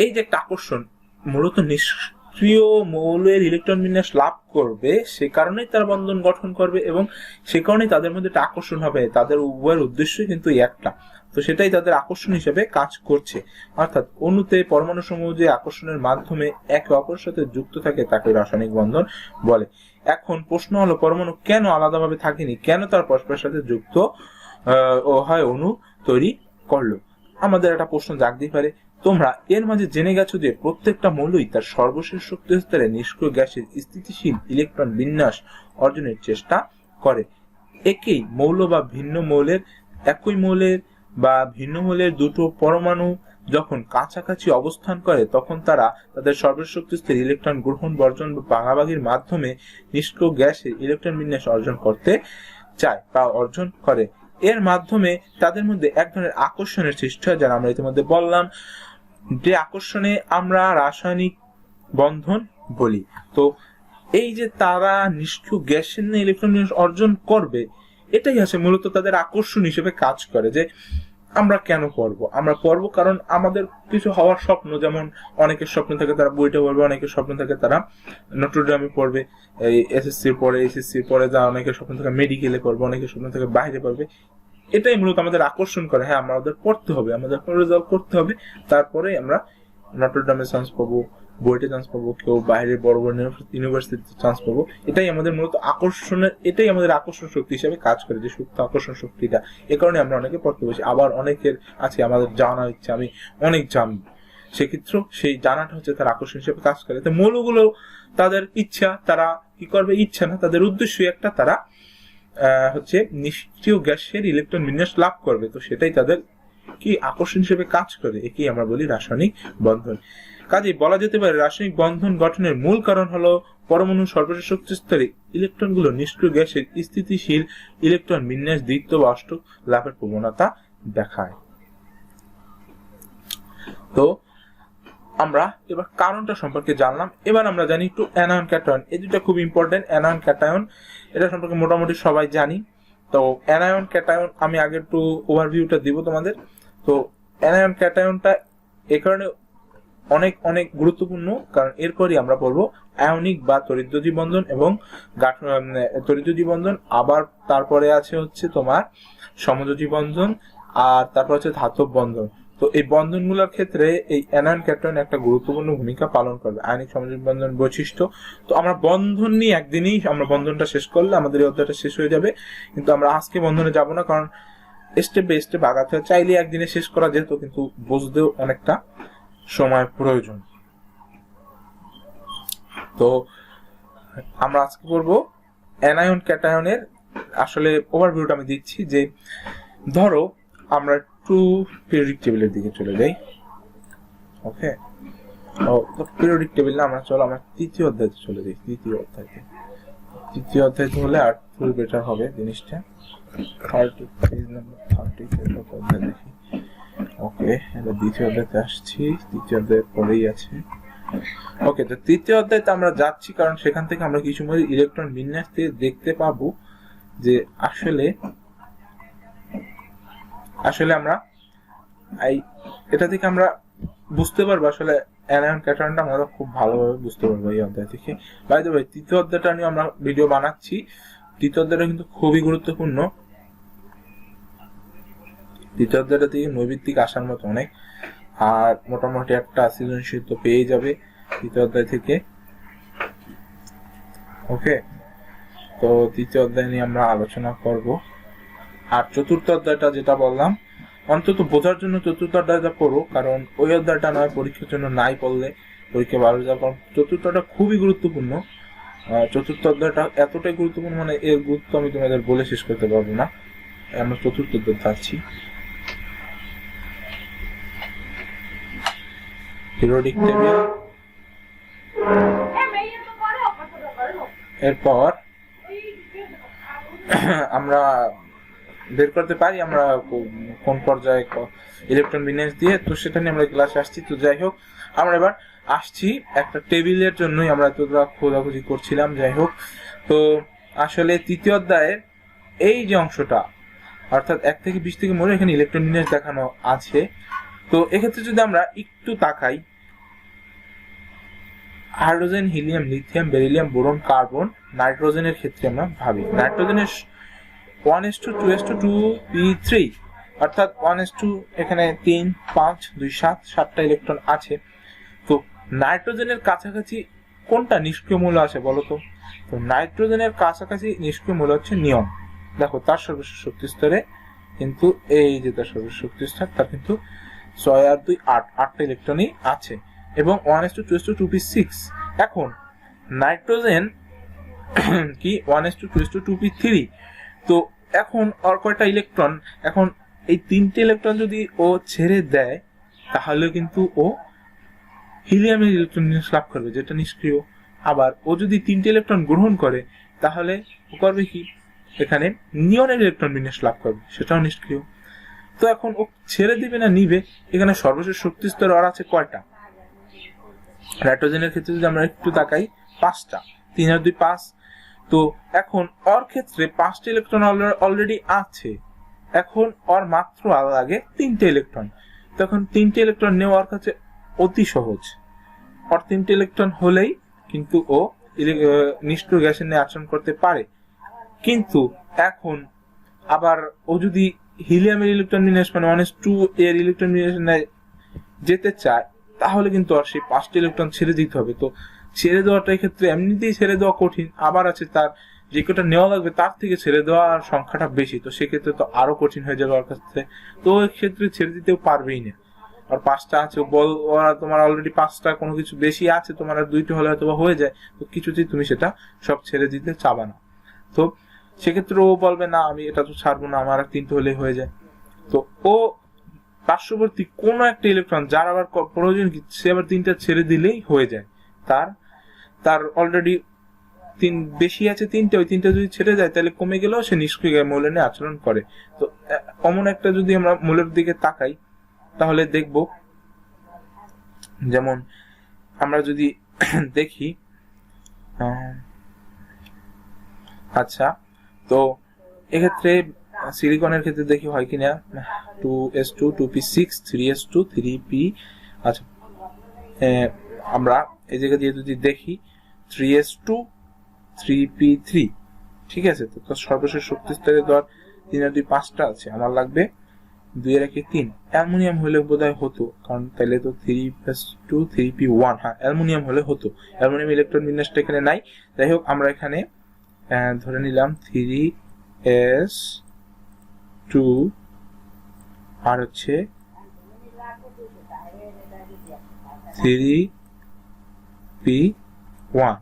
এই যে একটা আকর্ষণ মূলত নিষ্ক্রিয় মৌলের ইলেকট্রন বিন্যাস লাভ করবে, সে কারণেই তারা বন্ধন গঠন করবে, এবং সে কারণেই তাদের মধ্যে একটা আকর্ষণ হবে। তাদের উভয়ের উদ্দেশ্যই কিন্তু একটা, তো সেটাই তাদের আকর্ষণ হিসেবে কাজ করছে। অর্থাৎ অণুতে পরমাণু সমূহ যে আকর্ষণের মাধ্যমে একে অপরের সাথে যুক্ত থাকে তাকে রাসায়নিক বন্ধন বলে। এখন প্রশ্ন হলো, পরমাণু কেন আলাদাভাবে থাকেনি, কেন তার পরস্পরের সাথে যুক্ত হয় অণু তৈরি করলো? আমাদের একটা প্রশ্ন জাগতেই পারে। তোমরা এর মাঝে জেনে গেছো যে প্রত্যেকটা মৌলই তার সর্বশেষ শক্তি স্তরে নিষ্ক্রিয় গ্যাসের স্থিতিশীল ইলেকট্রন বিন্যাস অর্জনের চেষ্টা করে। একই মৌল বা ভিন্ন মৌলের, একই মৌলের বা ভিন্ন মৌলের দুটো পরমাণু যখন কাছাকাছি অবস্থান করে তখন তারা তাদের সর্বশেষ শক্তি স্তরে ইলেকট্রন গ্রহণ বর্জন বা ভাগাভাগির মাধ্যমে নিষ্ক্রিয় গ্যাসের ইলেকট্রন বিন্যাস অর্জন করতে চায় বা অর্জন করে। এর মাধ্যমে তাদের মধ্যে এক ধরনের আকর্ষণের সৃষ্টি হয়, যারা আমরা ইতিমধ্যে বললাম, যে আকর্ষণে আমরা রাসায়নিক বন্ধন বলি। তো এই যে তারা নিষ্ক্রিয় গ্যাসের নিয়ে ইলেকট্রন অর্জন করবে, এটাই আছে মূলত তাদের আকর্ষণ হিসেবে কাজ করে। যে আমরা কেন পড়বো, আমরা পড়বো কারণ আমাদের কিছু হওয়ার স্বপ্ন, যেমন অনেকের স্বপ্ন থাকে তারা বুয়েটে পড়বে, অনেকের স্বপ্ন থাকে তারা নটরডেমে পড়বে, এই এসএসসির পরে এইচএসসির পরে, যা অনেকের স্বপ্ন থাকে মেডিকেলে পড়বে, অনেকের স্বপ্ন থাকে বাইরে পড়বে। এটাই মূলত আমাদের আকর্ষণ করে, হ্যাঁ আমাদের পড়তে হবে, আমাদের রেজাল্ট করতে হবে, তারপরে আমরা নটরডেমে চান্স পাবো, বুয়েটে চান্স পাবো, কেউ বাইরে বড় বড় ইউনিভার্সিটিতে চান্স পাবো। এটাই আমাদের মূলত আকর্ষণের, এটাই আমাদের আকর্ষণ শক্তি হিসেবে কাজ করে, যে সুপ্ত আকর্ষণ শক্তিটা। এ কারণে আমরা অনেকে পড়তে বসি। আবার অনেকের আছে আমাদের জানার ইচ্ছা, আমি অনেক জানবো, সেক্ষেত্রেও সেই জানাটা হচ্ছে তার আকর্ষণ হিসেবে কাজ করে। তো মৌলগুলো তাদের ইচ্ছা, তারা কি করবে, ইচ্ছা না, তাদের উদ্দেশ্যই একটা, তারা হচ্ছে নিষ্ক্রিয় গ্যাসের ইলেকট্রন বিন্যাস লাভ করবে। তো সেটাই তাদের কি আকর্ষণ হিসেবে কাজ করে, একেই আমরা বলি রাসায়নিক বন্ধন। কাজে বলা যেতে পারে রাসায়নিক বন্ধন গঠনের মূল কারণ হলো পরমাণুর সর্বশেষ শক্তি স্তরে ইলেকট্রনগুলো নিষ্ক্রিয় গ্যাসের স্থিতিশীল ইলেকট্রন বিন্যাস দ্বিত্ব বা অষ্টক লাভের প্রবণতা দেখায়। তো আমরা এবার কারণটা সম্পর্কে জানলাম। এবার আমরা জানি একটু অ্যানায়ন ক্যাটায়ন, এই দুটো খুব ইম্পর্টেন্ট। অ্যানায়ন ক্যাটায়ন এটা সম্পর্কে মোটামুটি সবাই জানি। তো অ্যানায়ন ক্যাটায়ন আমি আগে একটু ওভারভিউটা দিব তোমাদের। তো অ্যানায়ন ক্যাটায়নটা এই কারণে অনেক অনেক গুরুত্বপূর্ণ, কারণ এরপরই আমরা পড়বো আয়নিক বা তড়িৎদ্বৈধী বন্ধন এবং তড়িৎদ্বৈধী বন্ধন। আবার তারপরে আছে হচ্ছে তোমার সমযোজী বন্ধন, আর তারপর হচ্ছে ধাতব বন্ধন। তো এই বন্ধনগুলোর ক্ষেত্রে এই অ্যানায়ন ক্যাটায়ন একটা গুরুত্বপূর্ণ ভূমিকা পালন করবে, আয়নিক সামাজিক বন্ধন বৈশিষ্ট্য। তো আমরা বন্ধন নিয়ে একদিনই আমরা বন্ধনটা শেষ করলে আমাদের এই অধ্যায়টা শেষ হয়ে যাবে, কিন্তু আমরা আজকে বন্ধনে যাব না, কারণ স্টেপ বাই স্টেপ আগাতে হয়। চাইলে একদিনে শেষ করা যেত, কিন্তু বুঝতেও অনেকটা সময় প্রয়োজন। তো আমরা আজকে করব অ্যানায়ন ক্যাটায়নের আসলে ওভারভিউটা আমি দিচ্ছি। যে ধরো আমরা একটু পিরিয়ডিক টেবিলের দিকে চলে যাই। ওকে, তো পিরিয়ডিক টেবিল না, আমরা চলো আমরা তৃতীয় অধ্যায়তে চলে যাই। তৃতীয় অধ্যায়তে হলে আর ফুল বেটার হবে জিনিসটা। 30 পেজ নাম্বার 30 অধ্যায় দেখি। ওকে, এটা দ্বিতীয় অধ্যায়তে আসছি, তৃতীয় অধ্যায়ের পরেই আছে। ওকে, তো তৃতীয় অধ্যায়তে আমরা যাচ্ছি, কারণ সেখান থেকে আমরা কিছু ইলেকট্রন বিন্যাস থেকে দেখতে পাবো যে আসলে আমরা এটা থেকে আমরা বুঝতে পারবো আসলে অ্যানায়ন ক্যাটায়নটা আমরা খুব ভালোভাবে বুঝতে পারবো এই অধ্যায় থেকে। বাই দ্য ওয়ে, তৃতীয় অধ্যায়টা নিয়ে আমরা ভিডিও বানাচ্ছি। তৃতীয় অধ্যায়টা কিন্তু খুবই গুরুত্বপূর্ণ। তৃতীয় অধ্যায়টা থেকে নৈবিত্তিক আসার মতো অনেক, আর মোটামুটি একটা সৃজনশীল তো পেয়ে যাবে তৃতীয় অধ্যায় থেকে। ওকে, তো তৃতীয় অধ্যায় নিয়ে আমরা আলোচনা করব। আর চতুর্থ অধ্যায়টা যেটা বললাম, অন্তত বোঝার জন্য চতুর্থ অধ্যায়টা পড়ো, কারণ ওই অধ্যায়টা নয় পরীক্ষার জন্য নাই পড়লে পরীক্ষা ভালো যাবে। কারণ চতুর্থটা খুবই গুরুত্বপূর্ণ। চতুর্থ অধ্যায়টা এতটাই গুরুত্বপূর্ণ, মানে এর গুরুত্ব আমি তোমাদের বলে শেষ করতে পারবো না। আমরা চতুর্থ অধ্যায় যাচ্ছি। পিরিয়ডিক টেবিল, এরপর আমরা বের করতে পারি আমরা কোন পর্যায়ে ইলেকট্রন বিন্যাস দিয়ে, তো সেটা নিয়ে আমরা ক্লাসে আসছি। তো যাই হোক, আমরা এবার আসছি একটা টেবিলের জন্যই আমরা এতটা খোঁজাখুঁজি করছিলাম। যাই হোক, তো আসলে তৃতীয় অধ্যায়ের এই যে অংশটা, অর্থাৎ 1 থেকে 20 থেকে মনে এখানে ইলেকট্রন বিন্যাস দেখানো আছে। তো এক্ষেত্রে যদি আমরা একটু তাকাই, hydrogen, helium, lithium, beryllium, boron, carbon, নাইট্রোজেনের ক্ষেত্রে আমরা ভাবি নাইট্রোজেনের 1:2:2p3, অর্থাৎ 1:2, এখানে 3, 5, 2, 7টা ইলেকট্রন আছে। তো নাইট্রোজেনের কাছাকাছি কোনটা নিষ্ক্রিয় মূল্য আছে বলতো? তো নাইট্রোজেনের কাছাকাছি নিষ্ক্রিয় মূল্য হচ্ছে নিয়ন। দেখো তার সর্বশেষ শক্তি স্তরে কিন্তু এই যে তার সর্বশেষ শক্তি স্তর, তার কিন্তু 6 আর 2 8টা ইলেকট্রনই আছে, এবং 1:2:2p6। এখন নাইট্রোজেন কি 1:2:2p3। তো এখন আর কয়টা ইলেকট্রন? এখন এই 3টে ইলেকট্রন যদি ও ছেড়ে দেয়, তাহলে কিন্তু ও হিলিয়ামের ইলেকট্রন বিন্যাস লাভ করবে, যেটা নিষ্ক্রিয়। আবার ও যদি 3টে ইলেকট্রন গ্রহণ করে, তাহলে ও করবে কি? এখানে নিয়নের ইলেকট্রন বিন্যাস লাভ করবে, সেটাও নিষ্ক্রিয়। তো এখন ও ছেড়ে দিবে না নিবে? এখানে সর্বশেষ শক্তি স্তর আর আছে কয়টা? নাইট্রোজেনের ক্ষেত্রে যদি আমরা একটু তাকাই, 5টা, 3 আর 2 5। তো এখন ওর ক্ষেত্রে 5টা ইলেকট্রন অলরেডি আছে, এখন ওর মাত্র লাগে 3টে ইলেকট্রন। তখন 3টে ইলেকট্রন নেওয়ার কাছে অতি সহজ। ওর 3টে ইলেকট্রন হলেই কিন্তু ও নিষ্ক্রিয় গ্যাসের নিয়ে আচরণ করতে পারে। কিন্তু এখন আবার ও যদি হিলিয়ামের ইলেকট্রন বিন্যাস মানে 1:2 এর ইলেকট্রন বিন্যাস যেতে চায়, তাহলে কিন্তু আর সেই 5টা ইলেকট্রন ছেড়ে দিতে হবে। তো ছেড়ে দেওয়াটা ক্ষেত্রে এমনিতেই ছেড়ে দেওয়া কঠিন, আবার আছে তার যে কটা নেওয়া লাগবে তার থেকে ছেড়ে দেওয়ার সংখ্যাটা বেশি, তো সেক্ষেত্রে তো আরো কঠিন হয়ে যাবে ওর কাছে। তো ওই ক্ষেত্রে ছেড়ে দিতেও পারবেই না। আর 5টা আছে, বল ওরা তোমার অলরেডি 5টা, কোনো কিছু বেশি আছে তোমার, আর 2টা হলে হয়তো হয়ে যায়। তো কিছুতেই তুমি সেটা সব ছেড়ে দিতে চাবা না। তো সেক্ষেত্রে ও বলবে না আমি এটা তো ছাড়বো না, আমার আর 3টে হলেই হয়ে যায়। তো ও পার্শ্ববর্তী কোনো একটা ইলেকট্রন যার আবার প্রয়োজন কি, সে আবার 3টা ছেড়ে দিলেই হয়ে যায়। তার অলরেডি 3 বেশি আছে 3টে, ওই 3টা যদি ছেড়ে যায় তাহলে কমে গেলেও সে নিষ্ক্রিয় মৌল নিয়ে আচরণ করে। তো এমন একটা যদি আমরা মৌলের দিকে তাকাই, তাহলে দেখব যেমন আমরা যদি দেখি, আচ্ছা, তো এক্ষেত্রে সিলিকনের ক্ষেত্রে দেখি হয় কিনা, 2s2 2p6 3s2 3p। আচ্ছা, আমরা এই জায়গা দিয়ে যদি দেখি 3s2 3p3, ঠিক আছে। তো সর্বশেষ শক্তি স্তরে ধর 3 আর 2 5টা আছে, আমার লাগবে 2 এর 1 3 অ্যালুমিনিয়াম হলে বোধহয় হতো, কারণ তাহলে তো 3+2 3p1, হ্যাঁ অ্যালুমিনিয়াম হলে হতো। অ্যালুমিনিয়াম ইলেকট্রন বিন্যাসটা এখানে নাই, যাই হোক আমরা এখানে ধরে নিলাম 3s2 আর হচ্ছে 3p1।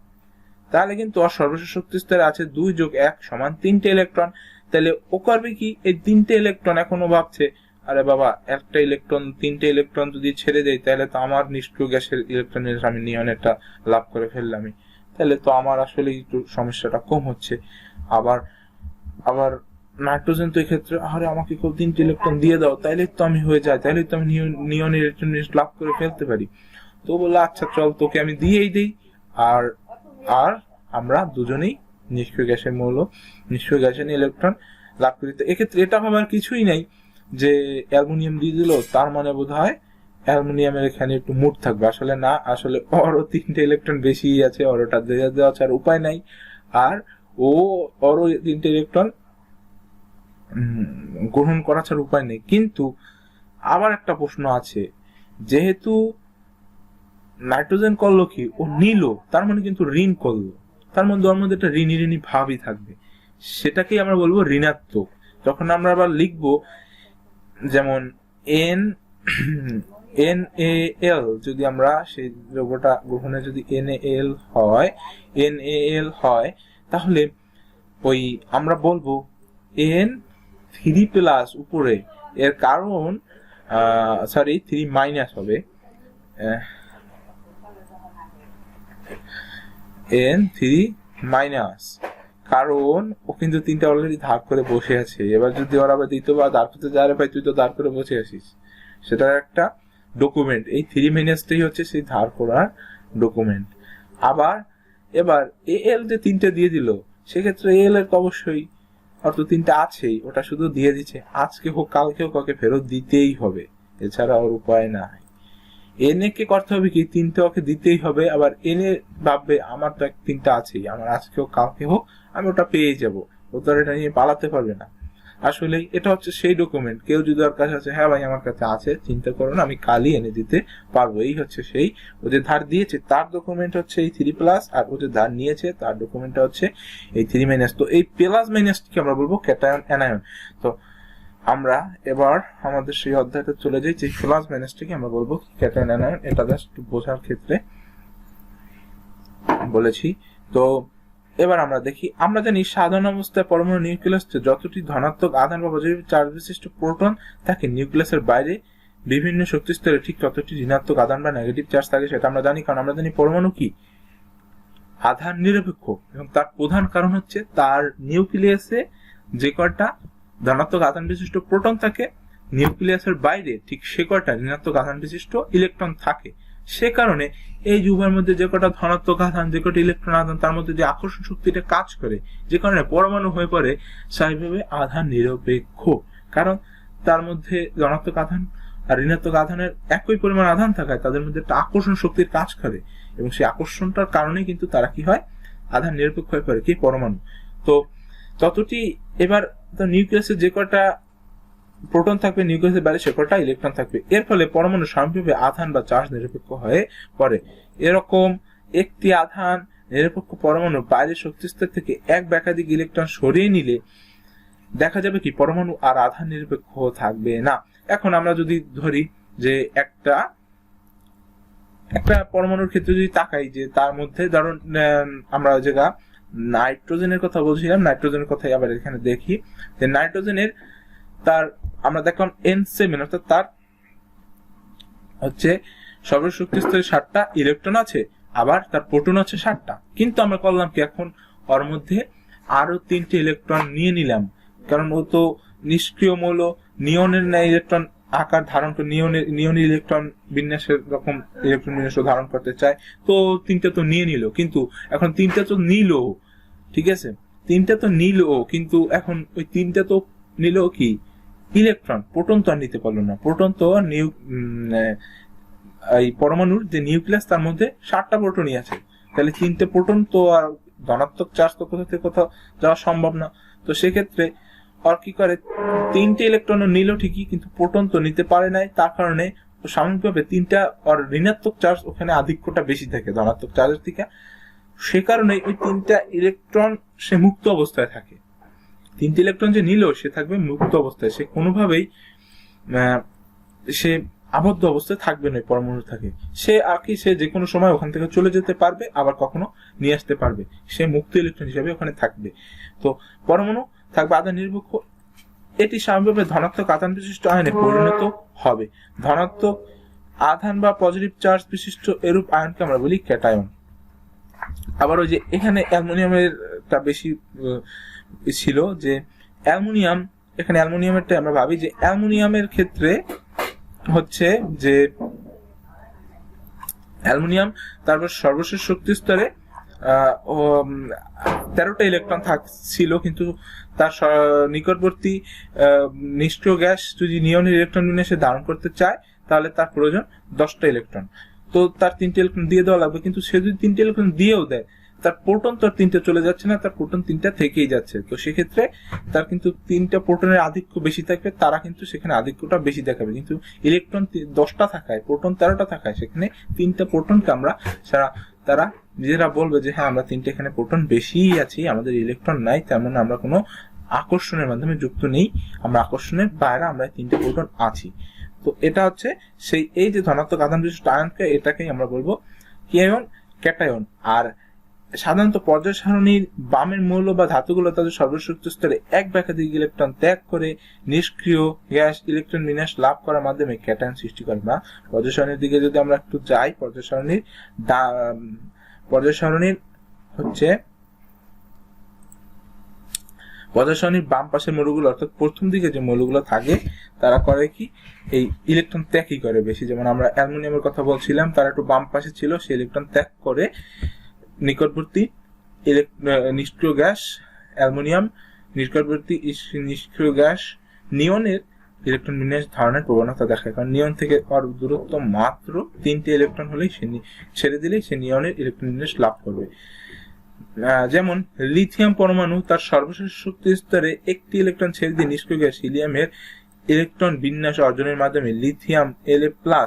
তাহলে কিন্তু ওর সর্বশেষ শক্তি স্তরে আছে 2 + 1 = 3টে ইলেকট্রন। তাহলে ও করবে কি, এই 3টে ইলেকট্রন এখনো ভাবছে আরে বাবা একটা ইলেকট্রন 3টে ইলেকট্রন যদি ছেড়ে দেয় তাহলে তো আমার নিষ্ক্রিয় গ্যাসের ইলেকট্রনের আমি নিয়নেরটা লাভ করে ফেললামই, তাহলে তো আমার আসলে একটু সমস্যাটা কম হচ্ছে। আবার আবার নাইট্রোজেন তো এই ক্ষেত্রে আরে আমাকে কেউ 3টে ইলেকট্রন দিয়ে দাও তাহলে তো আমি হয়ে যায়, তাহলে তো আমি নিয়নের ইলেকট্রন লাভ করে ফেলতে পারি। তো বললো আচ্ছা চল তোকে আমি দিয়েই দিই, আর আর আমরা দুজনেই নিষ্ক্রিয় গ্যাসের মৌল, নিষ্ক্রিয় গ্যাসের ইলেকট্রন লাভ করি। তো এক্ষেত্রে এটা ভাবার কিছুই নাই যে অ্যালুমিনিয়াম দিয়ে দিল তার মানে বোধ হয় অ্যালুমিনিয়ামের এখানে একটু মুড থাকবে, আসলে না, আসলে ওরও 3টে ইলেকট্রন বেশি আছে, ওটা দেওয়া ছাড়া উপায় নাই, আর ওরও 3টে ইলেকট্রন গ্রহণ করা ছাড়া উপায় নেই। কিন্তু আবার একটা প্রশ্ন আছে, যেহেতু নাইট্রোজেন করলো কি, ও নিল, তার মানে কিন্তু ঋণ করলো, তার মধ্যে ওর মধ্যে একটা ঋণী ঋণী ভাবই থাকবে, সেটাকেই আমরা বলবো ঋণাত্মক। যখন আমরা আবার লিখবো যেমন NaL, যদি আমরা সেই দ্রব্যটা গ্রহণে যদি NaL হয় তাহলে ওই আমরা বলবো N3+ উপরে, এর কারণ 3- হবে N3-, কারণ ও কিন্তু 3টা অলরেডি ধার করে বসে আছে। এবার যদি ওরা আবার দিত বা ধার করতে যারে ভাই তুই তো ধার করে বসে আছিস, সেটার একটা ডকুমেন্ট এই 3- হচ্ছে সেই ধার করার ডকুমেন্ট। আবার এবার AL যে 3টে দিয়ে দিল, সেক্ষেত্রে AL এর অবশ্যই অর্থ 3টা আছেই, ওটা শুধু দিয়ে দিচ্ছে, আজকে হোক কালকে হোক ওকে ফেরত দিতেই হবে, এছাড়া ওর উপায় নাই। এনে কে করতে হবে কি, 3টে ওকে দিতেই হবে। আবার এনে ভাববে আমার তো 3টা আছেই, আমার আজকে হোক কালকে হোক আমি ওটা পেয়ে যাবো, ও তো এটা নিয়ে পালাতে পারবে না। আসলে এটা হচ্ছে সেই ডকুমেন্ট, কেউ যদি ওর কাছে আছে, হ্যাঁ ভাই আমার কাছে আছে, চিন্তা করো না, আমি কালই এনে দিতে পারবো, এই হচ্ছে সেই, ও যে ধার দিয়েছে তার ডকুমেন্ট হচ্ছে এই 3+, আর ও যে ধার নিয়েছে তার ডকুমেন্টটা হচ্ছে এই 3-। তো এই প্লাস-কে আমরা বলবো ক্যাটায়ন অ্যানায়ন। তো আমরা এবার আমাদের সেই অধ্যায়টা চলে যাই, যে প্লাস-কে আমরা বলবো ক্যাটায়ন অ্যানায়ন, এটা জাস্ট বোঝার ক্ষেত্রে বলেছি। তো এবার আমরা দেখি, আমরা জানি সাধারণ অবস্থায় পরমাণু নিউক্লিয়াসে যতটি ধনাত্মক আধান বা পজিটিভ চার্জ বিশিষ্ট প্রোটন থাকে, নিউক্লিয়াসের বাইরে বিভিন্ন শক্তি স্তরে ঠিক ততটি ঋণাত্মক আধান বা নেগেটিভ চার্জ থাকে, সেটা আমরা জানি। কারণ আমরা জানি পরমাণু কি আধান নিরপেক্ষ, এবং তার প্রধান কারণ হচ্ছে তার নিউক্লিয়াসে যে কয়টা ধনাত্মক আধান বিশিষ্ট প্রোটন থাকে, নিউক্লিয়াসের বাইরে ঠিক সে কয়টা ঋণাত্মক আধান বিশিষ্ট ইলেকট্রন থাকে। সে কারণে এই উভয়ের মধ্যে যে কটা ধনাত্মক আধান, যে কটা ইলেকট্রন আধান, তার মধ্যে যে আকর্ষণ শক্তিটা কাজ করে, যে কারণে পরমাণু হয়ে পড়ে স্বাভাবিকভাবে আধান নিরপেক্ষ। কারণ তার মধ্যে ধনাত্মক আধান আর ঋণাত্মক আধানের একই পরিমাণ আধান থাকায় তাদের মধ্যে একটা আকর্ষণ শক্তির কাজ করে, এবং সেই আকর্ষণটার কারণে কিন্তু তারা কি হয়, আধান নিরপেক্ষ হয়ে পড়ে কি পরমাণু। তো ততটি এবার নিউক্লিয়াসে যে কটা প্রোটন থাকবে, নিউক্লিয়াসের বাইরে সে কটা ইলেকট্রন থাকবে, এর ফলে পরমাণু সামগ্রিকভাবে আধান বা চার্জ নিরপেক্ষ হয়ে পড়ে। এরকম একটি আধান নিরপেক্ষ পরমাণু বাইরের শক্তিস্তর থেকে এক বা একাধিক ইলেকট্রন সরিয়ে নিলে দেখা যাবে কি পরমাণু আর আধান নিরপেক্ষ থাকবে না। এখন আমরা যদি ধরি যে একটা পরমাণুর ক্ষেত্রে যদি তাকাই, যে তার মধ্যে ধরুন আমরা যেটা নাইট্রোজেনের কথা বলছিলাম, নাইট্রোজেনের কথাই আবার এখানে দেখি, যে নাইট্রোজেনের তার আমরা দেখলাম N7, অর্থাৎ তার হচ্ছে সর্বশক্তি স্তরে 7টা ইলেকট্রন আছে, আবার তার প্রোটন আছে 7টা। কিন্তু আমরা করলাম কি, এখন ওর মধ্যে আরো 3টে ইলেকট্রন নিয়ে নিলাম, কারণ ও তো নিষ্ক্রিয় মৌল, নিয়নের ন্যায় ইলেকট্রন আকার ধারণ করে, নিয়নের ইলেকট্রন বিন্যাসের রকম ইলেকট্রন বিন্যাস ধারণ করতে চায়। তো 3টে তো নিয়ে নিল, কিন্তু এখন 3টে তো নিল, ঠিক আছে, 3টে তো নিল, কিন্তু এখন ওই 3টে তো নিল কি ইলেকট্রন, প্রোটন তো আর নিতে পারলো না। প্রোটন তো এই পরমাণুর যে নিউক্লিয়াস তার মধ্যে 7টা প্রোটনই আছে, তাহলে 3টে প্রোটন তো আর ধনাত্মক চার্জ তো কোথা থেকে কোথাও যাওয়া সম্ভব না। তো সেক্ষেত্রে আর কি করে, 3টে ইলেকট্রন নিল ঠিকই, কিন্তু প্রোটন তো নিতে পারে নাই, তার কারণে সাময়িকভাবে 3টা আর ঋণাত্মক চার্জ ওখানে আধিক্যটা বেশি থাকে ধনাত্মক চার্জের থেকে। সে কারণে ওই 3টা ইলেকট্রন সে মুক্ত অবস্থায় থাকে। 3টে ইলেকট্রন যে নিল সে থাকবে মুক্ত অবস্থায়, সে কোনোভাবেই সে আবদ্ধ অবস্থায় থাকবে না পরমাণু থাকে। সে আর কি, সে যে কোনো সময় ওখান থেকে চলে যেতে পারবে, আবার কখনো নিয়ে আসতে পারবে, সে মুক্ত ইলেকট্রন হিসাবে ওখানে থাকবে। তো পরমাণু থাকবে আধান নিরপেক্ষ, এটি স্বাভাবিকভাবে ধনাত্মক আধান বিশিষ্ট আয়নে পরিণত হবে। ধনাত্মক আধান বা পজিটিভ চার্জ বিশিষ্ট এরূপ আয়নকে আমরা বলি ক্যাটায়ন। আবার ওই যে এখানে অ্যালুমিনিয়ামেরটা বেশি ছিল, যে অ্যালুমিনিয়াম, এখানে অ্যালুমিনিয়ামেরটা আমরা ভাবি যে অ্যালুমিনিয়ামের ক্ষেত্রে হচ্ছে যে অ্যালুমিনিয়াম তারপর সর্বশেষ শক্তি স্তরে 13টা ইলেকট্রন ছিল, কিন্তু তার নিকটবর্তী নিষ্ক্রিয় গ্যাস যদি নিয়নের ইলেকট্রন বিন্যাসে ধারণ করতে চায় তাহলে তার প্রয়োজন 10টা ইলেকট্রন। তো তার 3টে ইলেকট্রন দিয়ে দেওয়া লাগবে, কিন্তু সে যদি 3টে ইলেকট্রন দিয়েও দেয়, তার প্রোটন তো আর 3টে চলে যাচ্ছে না, তার প্রোটন 3টা থেকেই যাচ্ছে। তো সেক্ষেত্রে তার কিন্তু 3টা প্রোটনের আধিক্য বেশি থাকবে, তারা কিন্তু সেখানে আধিক্যটা বেশি দেখাবে। কিন্তু ইলেকট্রন 10টা থাকায়, প্রোটন 13টা থাকায়, সেখানে 3টা প্রোটনকে আমরা তারা নিজেরা বলবে যে হ্যাঁ আমরা 3টে এখানে প্রোটন বেশিই আছি, আমাদের ইলেকট্রন নাই, তেমন আমরা কোনো আকর্ষণের মাধ্যমে যুক্ত নেই, আমরা আকর্ষণের বাইরে আমরা 3টে প্রোটন আছি। তো এটা হচ্ছে সেই এই যে ধনাত্মক আধান বিশিষ্ট আয়নকে, এটাকেই আমরা বলবো কি আয়ন, ক্যাটায়ন। আর সাধারণত পর্যায় সারণীর বামের মৌল বা ধাতুগুলো তাদের সর্বশক্ত স্তরে এক বা একাধিক ইলেকট্রন ত্যাগ করে নিষ্ক্রিয় গ্যাস ইলেকট্রন বিন্যাস লাভ করার মাধ্যমে ক্যাটায়ন সৃষ্টি করে। বা পর্যায় সারণীর দিকে যদি আমরা একটু যাই, পর্যায় সারণীর হচ্ছে পর্যায় সারণীর বাম পাশের মৌলগুলো, অর্থাৎ প্রথম দিকে যে মৌলগুলো থাকে তারা করে কি, এই ইলেকট্রন ত্যাগই করে বেশি। যেমন আমরা অ্যালুমিনিয়ামের কথা বলছিলাম, তারা একটু বাম পাশে ছিল, সেই ইলেকট্রন ত্যাগ করে নিকটবর্তী নিষ্ক্রিয় গ্যাস অ্যালুমিনিয়াম, নিকটবর্তী নিষ্ক্রিয় গ্যাস নিয়নের ইলেকট্রন বিন্যাস ধারণের প্রবণতা দেখায়। কারণ নিয়ন থেকে আর দূরত্ব মাত্র 3টে ইলেকট্রন হলেই সে ছেড়ে দিলেই সে নিয়নের ইলেকট্রন বিন্যাস লাভ করবে। যেমন লিথিয়াম পরমাণু তার সর্বশেষ শক্তি স্তরে একটি ইলেকট্রন ছেড়ে দিয়ে নিষ্ক্রিয় গ্যাস হিলিয়ামের ইলেকট্রন বিন্যাস অর্জনের মাধ্যমে লিথিয়াম La+,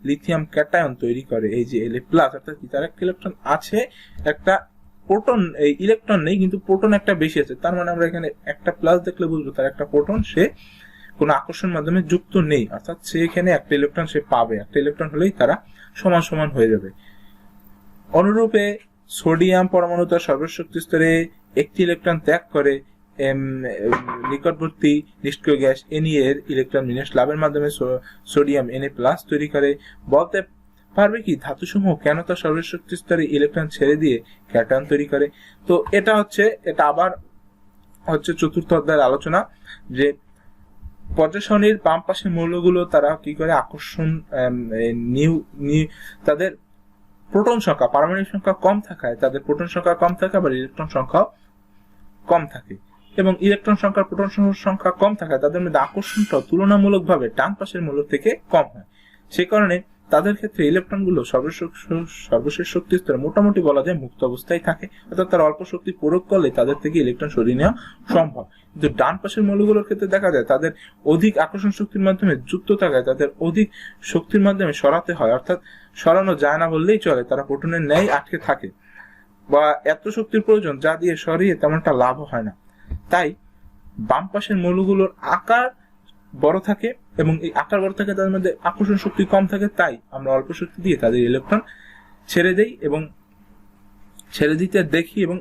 লিথিয়াম ক্যাটায়ন তৈরি করে। এই যে La+, অর্থাৎ তার একটা ইলেকট্রন আছে, একটা প্রোটন, এই ইলেকট্রন নেই কিন্তু প্রোটন একটা বেশি আছে, তার মানে আমরা এখানে একটা প্লাস দেখলে বুঝবো তার একটা প্রোটন সে কোনো আকর্ষণ মাধ্যমে যুক্ত নেই, অর্থাৎ সে এখানে একটা ইলেকট্রন সে পাবে, একটা ইলেকট্রন হলেই তারা সমান সমান হয়ে যাবে। অনুরূপে সোডিয়াম পরমাণু তার সর্বশক্তি স্তরে একটি ইলেকট্রন ত্যাগ করে নিকটবর্তী নিষ্ক্রিয় গ্যাস Na এর ইলেকট্রন বিন্যাস লাভের মাধ্যমে সোডিয়াম Na+ তৈরি করে। বলতে পারবে কি ধাতুসমূহ কেন তার সর্বশক্তি স্তরে ইলেকট্রন ছেড়ে দিয়ে ক্যাটায়ন তৈরি করে? তো এটা আবার হচ্ছে চতুর্থ অধ্যায়ের আলোচনা, যে পর্যায় সারণীর বাম পাশের মৌলগুলো তারা কি করে, আকর্ষণ তাদের প্রোটন সংখ্যা, পারমাণবিক সংখ্যা কম থাকায় তাদের প্রোটন সংখ্যা কম থাকে, আবার ইলেকট্রন সংখ্যা কম থাকে, এবং ইলেকট্রন সংখ্যা প্রোটন সংখ্যা কম থাকায় তাদের মধ্যে আকর্ষণটা তুলনামূলকভাবে ডান পাশের মৌল থেকে কম হয়। সেই কারণে তাদের ক্ষেত্রে ইলেকট্রনগুলো সর্বশেষ শক্তি স্তরে মোটামুটি বলা যায় মুক্ত অবস্থায় থাকে, অর্থাৎ তারা অল্প শক্তি প্রয়োগ করলে তাদের থেকে ইলেকট্রন সরিয়ে নেওয়া সম্ভব। কিন্তু ডান পাশের মৌলগুলোর ক্ষেত্রে দেখা যায় তাদের অধিক আকর্ষণ শক্তির মাধ্যমে যুক্ত থাকায় তাদের অধিক শক্তির মাধ্যমে সরাতে হয়, অর্থাৎ সরানো যায় না বললেই চলে, তারা প্রোটনের ন্যায় আটকে থাকে, বা এত শক্তির প্রয়োজন যা দিয়ে সরিয়ে তেমনটা লাভ হয় না। তাই বাম পাশের মৌলগুলোর আকার বড় থাকে, এবং এই আকার বড় থাকে তাদের মধ্যে আকর্ষণ শক্তি কম থাকে, তাই আমরা অল্প শক্তি দিয়ে তাদের ইলেকট্রন ছেড়ে দেই এবং ছেড়ে দিতে দেখি, এবং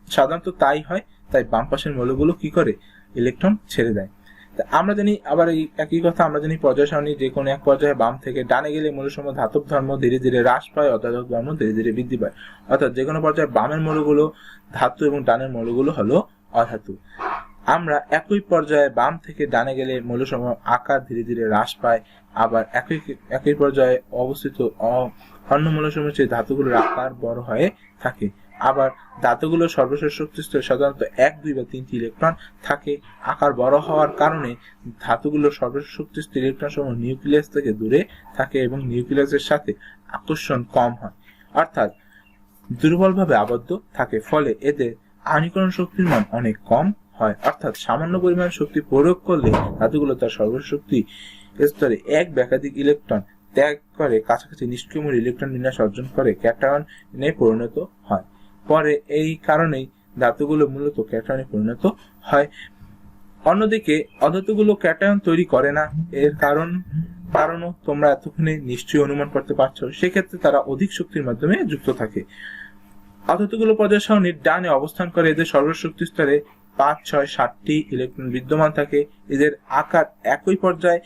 সাধারণত তাই হয়। তাই বাম পাশের মৌলগুলো কি করে, ইলেকট্রন ছেড়ে দেয়। আমরা জানি আবার এই একই কথা আমরা জানি পর্যায় সারণী যে কোনো এক পর্যায়ে বাম থেকে ডানে গেলে মৌলসমূহ ধাতব ধর্ম ধীরে ধীরে হ্রাস পায়, অধাতব ধর্ম ধীরে ধীরে বৃদ্ধি পায়। অর্থাৎ যে কোনো পর্যায়ে বামের মৌলগুলো ধাতু এবং ডানের মৌলগুলো হলো অধাতু। আমরা একই পর্যায়ে বাম থেকে ডানে গেলে মৌলসমূহ আকার ধীরে ধীরে হ্রাস পায়, আবার একই পর্যায়ে অবস্থিত অন্য মৌলসমূহের চেয়ে ধাতুগুলোর আকার বড় হয়ে থাকে। আবার ধাতুগুলোর সর্বশেষ শক্তি স্তরে সাধারণত 1, 2 বা 3টি ইলেকট্রন থাকে। আকার বড় হওয়ার কারণে ধাতুগুলোর সর্বশেষ শক্তি স্তরে ইলেকট্রন সমূহ নিউক্লিয়াস থেকে দূরে থাকে এবং নিউক্লিয়াসের সাথে আকর্ষণ কম হয়, অর্থাৎ দুর্বলভাবে আবদ্ধ থাকে, ফলে এদের আয়নীকরণ শক্তির মান অনেক কম হয়, অর্থাৎ সামান্য পরিমাণ শক্তি প্রয়োগ করলে ধাতুগুলো তার সর্বশক্তি স্তরে এক বা একাধিক ইলেকট্রন ত্যাগ করে কাছাকাছি নিষ্ক্রিয় মূল ইলেকট্রন বিন্যাস অর্জন করে ক্যাটায়নে পরিণত হয়। পরে এই কারণেই ধাতুগুলো মূলত ক্যাটায়নে পরিণত হয়। অন্যদিকে অধাতুগুলো ক্যাটায়ন তৈরি করে না, এর কারণও তোমরা এতক্ষণে নিশ্চয়ই অনুমান করতে পারছো। সেক্ষেত্রে তারা অধিক শক্তির মাধ্যমে যুক্ত থাকে। অধাতুগুলো পর্যায় সারণীর ডানে অবস্থান করে। এদের সর্বশক্তি স্তরে 5, 6, 7টি ইলেকট্রন বিদ্যমান থাকে। এদের আকার একই পর্যায়ে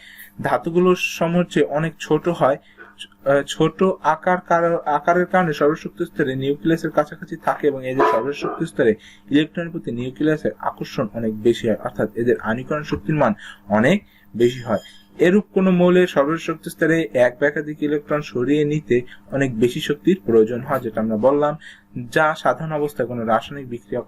ধাতুগুলোর সমূহের চেয়ে অনেক ছোট হয়। ছোট আকারের কারণে সর্বশক্তি স্তরে নিউক্লিয়াসের কাছাকাছি থাকে এবং এদের সর্বশক্তি স্তরে ইলেকট্রনের প্রতি নিউক্লিয়াসের আকর্ষণ অনেক বেশি হয়, অর্থাৎ এদের আণবিকরণ শক্তির মান অনেক বেশি হয়। এরূপ কোন মৌলের সর্বশক্তি স্তরে এক বা একাধিক ইলেকট্রন সরিয়ে নিতে অনেক বেশি শক্তির প্রয়োজন হয়, যেটা আমরা বললাম, যা সাধারণ অবস্থায় কোনো রাসায়নিক বিক্রিয়া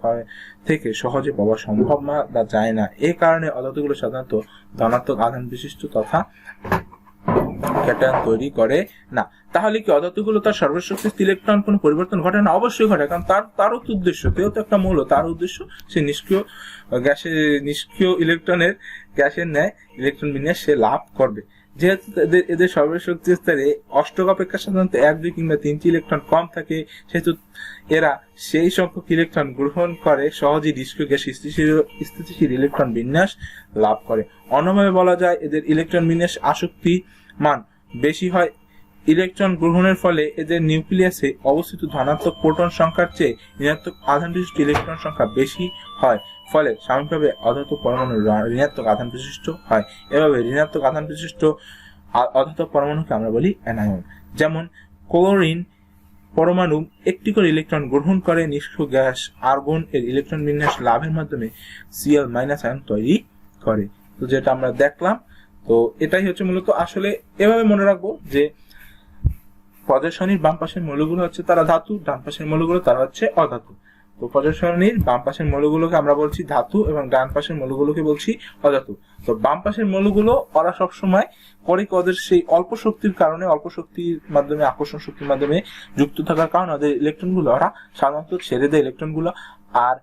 থেকে সহজে পাওয়া সম্ভব না বা যায় না। এই কারণে অধাতুগুলো সাধারণত ধনাত্মক আধান বিশিষ্ট তথা ক্যাটায়ন তৈরি করে না। তাহলে কি অধাতুগুলো তার সর্বশক্তি ইলেকট্রন কোনো পরিবর্তন ঘটে না? অবশ্যই ঘটে, কারণ তারও তো উদ্দেশ্য, তেও তো একটা মৌল, তার উদ্দেশ্য সে নিষ্ক্রিয় ইলেকট্রনের গ্যাসের ন্যায় ইলেকট্রন বিন্যাস সে লাভ করবে। যেহেতু এদের সর্বশক্তি স্তরে অষ্টক অপেক্ষা সাধারণত 1, 2 কিংবা 3টি ইলেকট্রন কম থাকে, সেহেতু এরা সেই সংখ্যক ইলেকট্রন গ্রহণ করে সহজেই নিষ্ক্রিয় গ্যাস স্থিতিশীল ইলেকট্রন বিন্যাস লাভ করে। অন্যভাবে বলা যায়, এদের ইলেকট্রন বিন্যাস আসক্তি মান বেশি হয়। ইলেকট্রন গ্রহণের ফলে এদের নিউক্লিয়াসে অবস্থিত ধনাত্মক প্রোটন সংখ্যার চেয়ে ঋণাত্মক আধান বিশিষ্ট ইলেকট্রন সংখ্যা বেশি হয়, ফলে সাময়িকভাবে অধাতু পরমাণু ঋণাত্মক আধান বিশিষ্ট হয়। এভাবে ঋণাত্মক আধান বিশিষ্ট অধাতু পরমাণুকে আমরা বলি অ্যানায়ন। যেমন ক্লোরিন পরমাণু একটি করে ইলেকট্রন গ্রহণ করে নিষ্ক্রিয় গ্যাস আর্গন এর ইলেকট্রন বিন্যাস লাভের মাধ্যমে Cl- আয়ন তৈরি করে। তো যেটা আমরা দেখলাম, তো এটাই হচ্ছে মূলত। আসলে এভাবে মনে রাখবো যে পর্যায় সারণীর বাম পাশের মৌলগুলো হচ্ছে তারা ধাতু, ডান পাশের মৌলগুলো তারা হচ্ছে অধাতু। তো পর্যায় সারণীর বাম পাশের মৌলগুলোকে আমরা বলছি ধাতু এবং ডান পাশের মৌলগুলোকে বলছি অধাতু। তো বাম পাশের মৌলগুলো ওরা সবসময় করে ওদের সেই অল্প শক্তির কারণে, অল্প শক্তির মাধ্যমে, আকর্ষণ শক্তির মাধ্যমে যুক্ত থাকার কারণে ওদের ইলেকট্রনগুলো ওরা সাধারণত ছেড়ে দেয় ইলেকট্রনগুলো, আর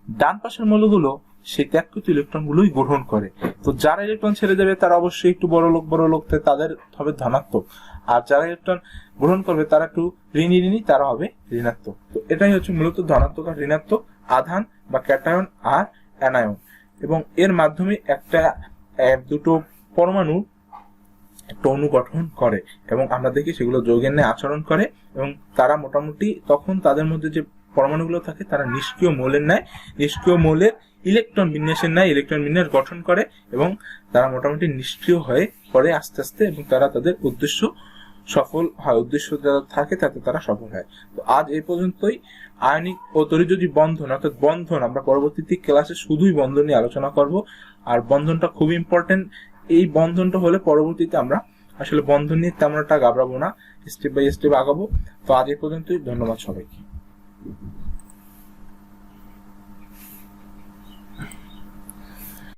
ডান পাশের মৌলগুলো সেই ত্যাগকৃত ইলেকট্রন গুলোই গ্রহণ করে। তো যারা ইলেকট্রন ছেড়ে দেবে তারা অবশ্যই একটু বড় লোক তাদের হবে ধনাত্মক, আর যারা ইলেকট্রন গ্রহণ করবে তারা একটু ঋণী তারা হবে ঋণাত্মক। তো এটাই হচ্ছে মূলত ধনাত্মক আর ঋণাত্মক আধান বা ক্যাটায়ন আর অ্যানায়ন, এবং এর মাধ্যমে দুটো পরমাণু একটা অণু গঠন করে এবং আমরা দেখি সেগুলো যৌগের ন্যায় আচরণ করে, এবং তারা মোটামুটি তখন তাদের মধ্যে যে পরমাণুগুলো থাকে তারা নিষ্ক্রিয় মৌলের ইলেকট্রন বিন্যাসের ন্যায় ইলেকট্রন বিন্যাস গঠন করে, এবং তারা মোটামুটি নিষ্ক্রিয় হয়ে পড়ে আস্তে আস্তে, এবং তারা তাদের উদ্দেশ্য সফল হয়, উদ্দেশ্য যারা থাকে তাতে তারা সফল হয়। তো আজ এই পর্যন্তই। আয়নিক ও তড়িৎযোজী বন্ধন অর্থাৎ বন্ধন আমরা পরবর্তীতে ক্লাসে শুধুই বন্ধন নিয়ে আলোচনা করব, আর বন্ধনটা খুব ইম্পর্টেন্ট। এই বন্ধনটা হলে পরবর্তীতে আমরা আসলে বন্ধন নিয়ে তেমন একটা ঘাবড়াবো না, স্টেপ বাই স্টেপ আগাবো। তো আজ এই পর্যন্তই, ধন্যবাদ সবাইকে।